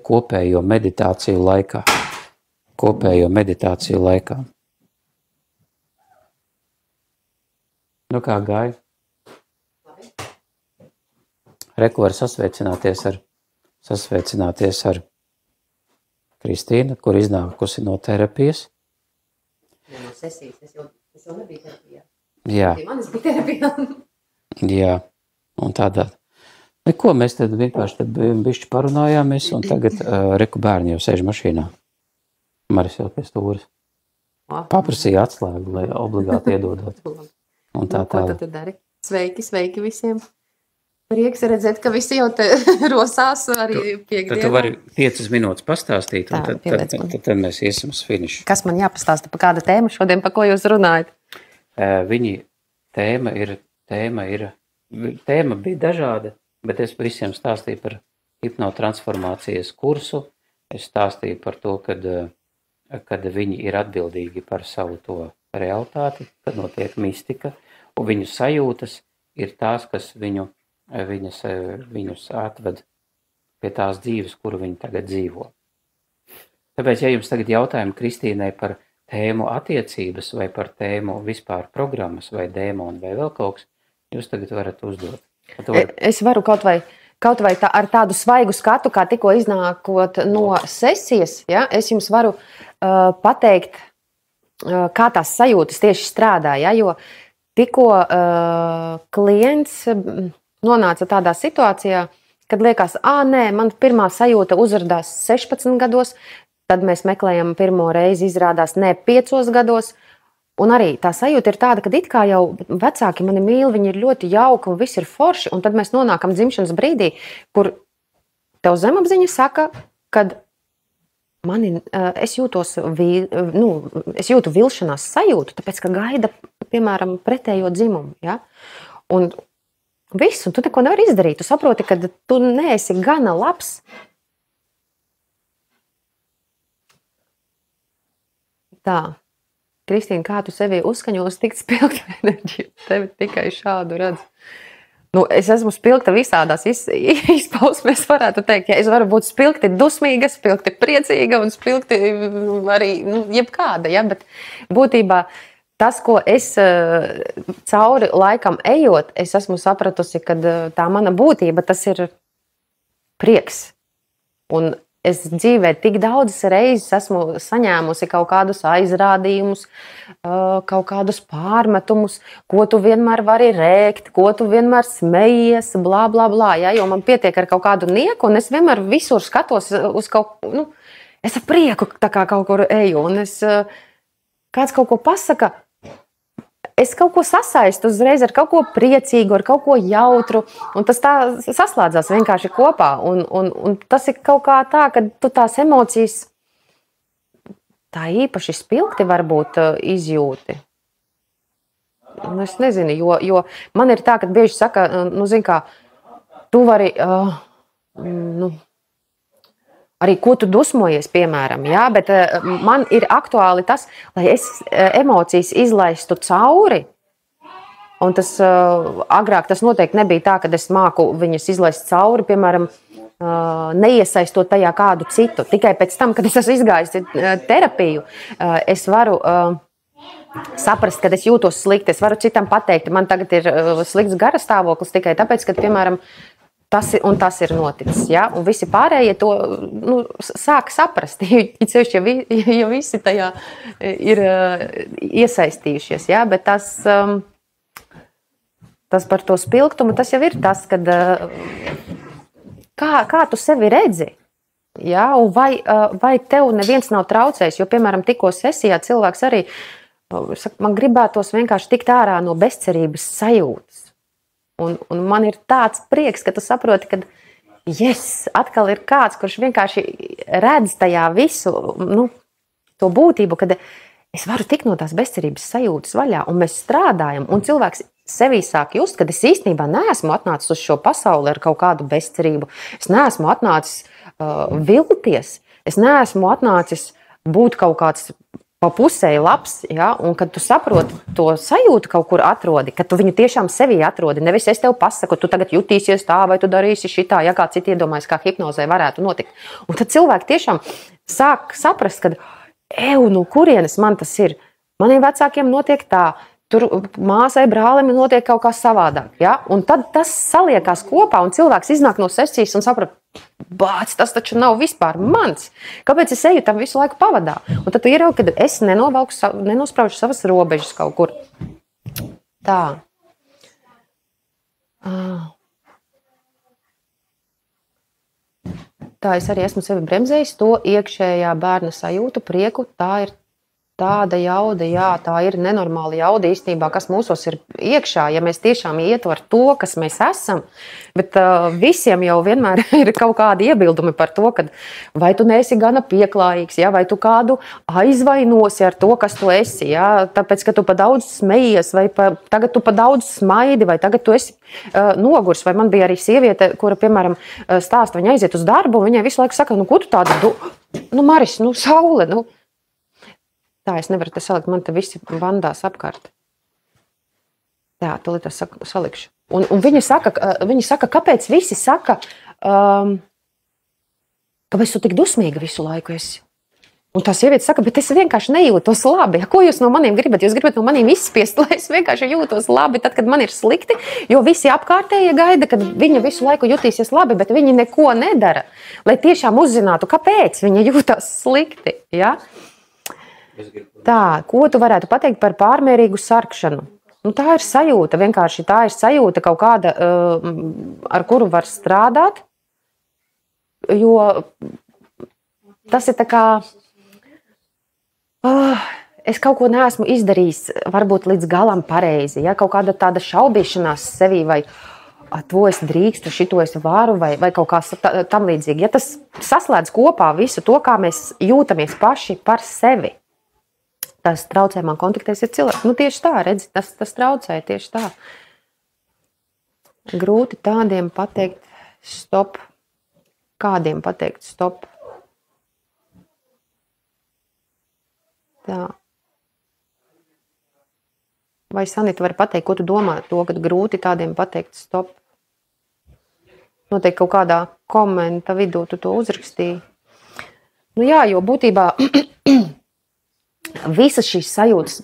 kopējo meditāciju laikā. Kā gāja? Reku var sasveicināties ar Kristīnu, kur iznākusi no terapijas. No sesijas, es jau nebiju terapijā. Jā. Manis bija terapijā. Jā, un tādā. Neko, mēs tad vienkārši bišķi parunājāmies, un tagad Reku bērni jau sēž mašīnā. Maris jau pie stūras. Paprasīja atslēgu, lai obligāti iedodot. Un tā ko tu dari? Sveiki visiem. Prieks redzēt, ka visi jau te rosās arī piekdienā. Tad tu vari 5 minūtes pastāstīt, un tad mēs iesim uz finišu. Kas man jāpastāsta par kādu tēmu šodien, par ko jūs runājat? Tēma bija dažāda, bet es visiem stāstīju par hipnotransformācijas kursu. Es stāstīju par to, kad viņi ir atbildīgi par savu to realitāti, kad notiek mistika, un viņu sajūtas ir tās, kas viņus atved pie tās dzīves, kuru viņi tagad dzīvo. Tāpēc, ja jums tagad jautājumi Kristīnai par tēmu attiecības vai par tēmu vispār programmas vai dēmoni vai vēl kaut kas, jūs tagad varat uzdot. Es varu kaut vai ar tādu svaigu skatu, kā tikko iznākot no sesijas, ja, es jums varu pateikt, kā tās sajūtas tieši strādā, ja, jo tikko klients nonāca tādā situācijā, kad liekas, nē, man pirmā sajūta uzrādās 16 gados, tad mēs meklējam pirmo reizi, izrādās 5 gados, un arī tā sajūta ir tāda, ka it kā jau vecāki mani mīl, viņi ir ļoti jauki un viss ir forši, un tad mēs nonākam dzimšanas brīdī, kur tev zemapziņa saka, kad es jūtu vilšanās sajūtu, tāpēc, ka gaida, piemēram, pretējo dzimumu, ja? Un viss, un tu neko nevari izdarīt. Tu saproti, ka tu neesi gana labs. Tā. Kristīna, kā tu sevi uzskaņo uz tik spilgtu enerģiju? Tevi tikai šādu redz. Es esmu spilgta visādās izpausmēs, varētu teikt. Ja es varu būt spilgti dusmīga, spilgti priecīga un spilgti arī jebkāda. Ja? Bet būtībā tas, ko es cauri laikam ejot, es esmu sapratusi, ka tā mana būtība, tas ir prieks. Un es dzīvē tik daudzas reizes esmu saņēmusi kaut kādus aizrādījumus, kaut kādus pārmetumus, ko tu vienmēr vari rēkt, ko tu vienmēr smejies, blā, blā, blā. Ja? Jo man pietiek ar kaut kādu nieku, un es vienmēr visur skatos uz kaut ko, es ar prieku tā kā kaut kur eju, un kāds kaut ko pasaka, es kaut ko sasaistu uzreiz ar kaut ko priecīgu, ar kaut ko jautru, un tas tā saslēdzās vienkārši kopā, un tas ir kaut kā tā, ka tu tās emocijas tā īpaši spilgti varbūt izjūti. Es nezinu, jo man ir tā, ka bieži saka, zin kā, tu vari, arī ko tu dusmojies, piemēram, jā, bet man ir aktuāli tas, lai es emocijas izlaistu cauri, un tas agrāk tas noteikti nebija tā, kad es māku viņas izlaist cauri, piemēram, neiesaistot tajā kādu citu. Tikai pēc tam, kad es esmu izgājis terapiju, es varu saprast, kad es jūtos slikti, es varu citam pateikt, man tagad ir slikts garastāvoklis tikai tāpēc, ka, piemēram, tas ir noticis, ja? Un visi pārējie to sāk saprast, ja visi tajā ir iesaistījušies, ja? Bet tas par to spilgtumu, tas jau ir tas, kad kā tu sevi redzi, ja? Un vai tev neviens nav traucējis, jo, piemēram, tikko sesijā cilvēks arī, man gribētos vienkārši tikt ārā no bezcerības sajūtas. Un man ir tāds prieks, ka tu saproti, ka atkal ir kāds, kurš vienkārši redz tajā visu, to būtību, kad es varu tikt no tās bezcerības sajūtas vaļā, un mēs strādājam, un cilvēks sevī sāk just, kad es īstenībā neesmu atnācis uz šo pasauli ar kaut kādu bezcerību, es neesmu atnācis vilties, es neesmu atnācis būt kaut kāds pa pusēji labs, ja? Un kad tu saproti to sajūtu kaut kur atrodi, kad tu viņu tiešām sevī atrodi, nevis es tev pasaku, tu tagad jutīsies tā, vai tu darīsi šitā, ja kā citi iedomājas, kā hipnozē varētu notikt. Un tad cilvēki tiešām sāk saprast, ka, kurienes man tas ir? Maniem vecākiem notiek tā, tur māsai, brālim notiek kaut kā savādāk. Ja? Un tad tas saliekās kopā, un cilvēks iznāk no sesijas un saprot, bāc, tas taču nav vispār mans. Kāpēc es eju tam visu laiku pavadā? Un tad tu ieraugi, ka es nenospraužu savas robežas kaut kur. Tā. Tā es arī esmu sevi bremzējis, to iekšējā bērna sajūtu, prieku, tā ir tāda jauda, jā, tā ir nenormāla jauda īstenībā, kas mūsos ir iekšā, ja mēs tiešām ietu ar to, kas mēs esam, bet visiem jau vienmēr ir kaut kādi iebildumi par to, ka vai tu neesi gana pieklājīgs, ja, vai tu kādu aizvainosi ar to, kas tu esi, ja, tāpēc, ka tu pa daudz smejies, vai tagad tu pa daudz smaidi, vai tagad tu esi nogurs, vai man bija arī sieviete, kura, piemēram, stāsta, viņa aiziet uz darbu, un viņai visu laiku saka, ko tu tādu, Maris, saule, Tā, es nevaru te salikt, man te visi vandās apkārt. Jā, tūlīt es salikšu. Un viņi saka, kāpēc visi saka, kāpēc tu tik dusmīga visu laiku esi? Un tā sieviete saka, bet es vienkārši nejūtos labi. Ko jūs no maniem gribat? Jūs gribat no maniem izspiest, lai es vienkārši jūtos labi, tad, kad man ir slikti, jo visi apkārtējie gaida, kad viņa visu laiku jutīsies labi, bet viņi neko nedara, lai tiešām uzzinātu, kāpēc viņa jūtas slikti, ja? Tā, ko tu varētu pateikt par pārmērīgu sarkšanu? Tā ir sajūta, vienkārši tā ir sajūta kaut kāda, ar kuru var strādāt, jo tas ir tā kā, es kaut ko neesmu izdarījis, varbūt līdz galam pareizi, ja? Kaut kāda tāda šaubīšanās sevī, vai to es drīkstu, šito es varu, vai kaut kā tam līdzīgi. Ja tas saslēdz kopā visu to, kā mēs jūtamies paši par sevi, tas traucē man kontaktēs ar cilvēku. Tieši tā, redzi, tas traucē, tieši tā. Grūti tādiem pateikt stop. Kādiem pateikt stop? Tā. Vai Sanita var pateikt, ko tu domā to, kad grūti tādiem pateikt stop? Noteikti kaut kādā komenta vidū tu to uzrakstīji. Jā, jo būtībā visas šīs sajūtas,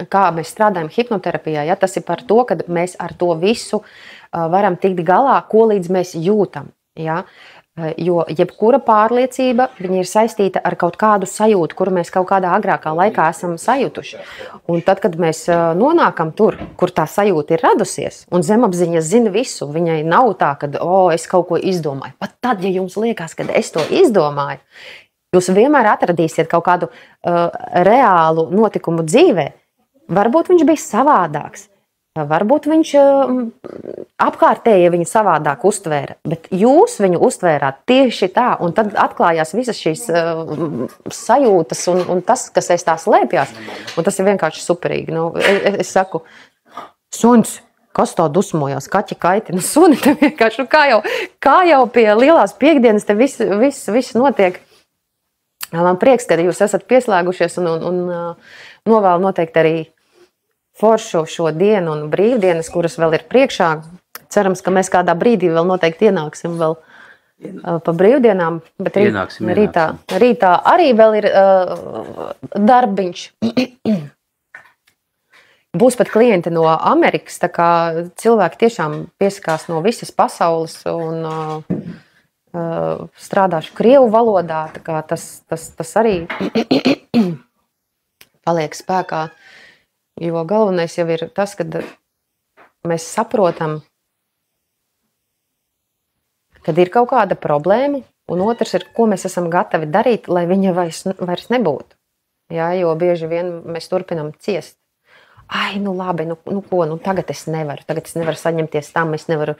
kā mēs strādājam hipnoterapijā, ja, tas ir par to, ka mēs ar to visu varam tikt galā, ko līdz mēs jūtam. Ja. Jo jebkura pārliecība viņa ir saistīta ar kaut kādu sajūtu, kuru mēs kaut kādā agrākā laikā esam sajutuši. Un tad, kad mēs nonākam tur, kur tā sajūta ir radusies, un zemapziņa zina visu, viņai nav tā, ka es kaut ko izdomāju. Pat tad, ja jums liekas, ka es to izdomāju, jūs vienmēr atradīsiet kaut kādu reālu notikumu dzīvē. Varbūt viņš bija savādāks. Varbūt viņš apkārtēji viņu savādāk uztvēra, bet jūs viņu uztvērāt tieši tā, un tad atklājās visas šīs sajūtas un tas, kas aiz tā slēpjās, un tas ir vienkārši superīgi. Es saku, suns, kas tā dusmojās, kaķi kaiti, suni te vienkārši, kā jau pie lielās piekdienas te viss notiek. Man prieks, ka jūs esat pieslēgušies un novēlu noteikti arī foršu šo dienu un brīvdienas, kuras vēl ir priekšā. Cerams, ka mēs kādā brīdī vēl noteikti ienāksim vēl pa brīvdienām, bet rītā arī vēl ir darbiņš. Būs pat klienti no Amerikas, tā kā cilvēki tiešām piesakās no visas pasaules un strādāšu krievu valodā, tā kā tas arī paliek spēkā. Jo galvenais jau ir tas, ka mēs saprotam, kad ir kaut kāda problēma, un otrs ir, ko mēs esam gatavi darīt, lai viņa vairs nebūtu. Jā, jo bieži vien mēs turpinam ciest. Ai, labi, ko, tagad es nevaru saņemties tam, es nevaru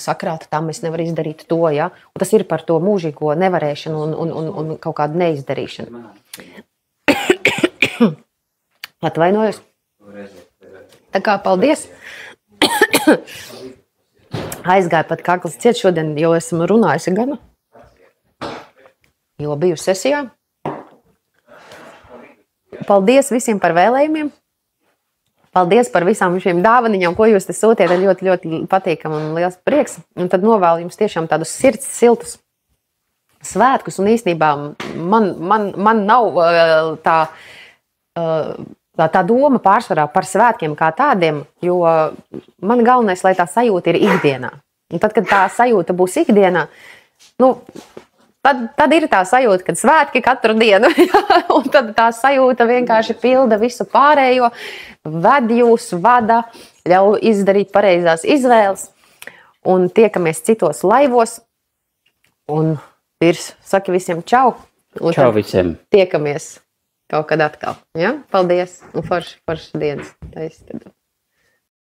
sakrāt tam, es nevaru izdarīt to, ja? Un tas ir par to mūžīgo nevarēšanu un kaut kādu neizdarīšanu. Atvainojos. Tā kā paldies. Aizgāja pat kakls ciet šodien, jo esmu runājusi gana. Jo biju sesijā. Paldies visiem par vēlējumiem. Paldies par visām šīm dāvaniņām, ko jūs te sūtiet. Ļoti, ļoti patīkam un liels prieks. Un tad novēlu jums tiešām tādus sirds siltus svētkus. Un īstenībā man nav tā tā doma pārsvarā par svētkiem kā tādiem, jo man galvenais, lai tā sajūta ir ikdienā. Un tad, kad tā sajūta būs ikdienā, tad ir tā sajūta, kad svētki katru dienu, un tad tā sajūta vienkārši pilda visu pārējo, ved jūs, vada, ļauj izdarīt pareizās izvēles, un tiekamies citos laivos, un Pirs saka visiem čau. Čau visiem. Tiekamies kaut kad atkal. Ja? Paldies un forši dienas.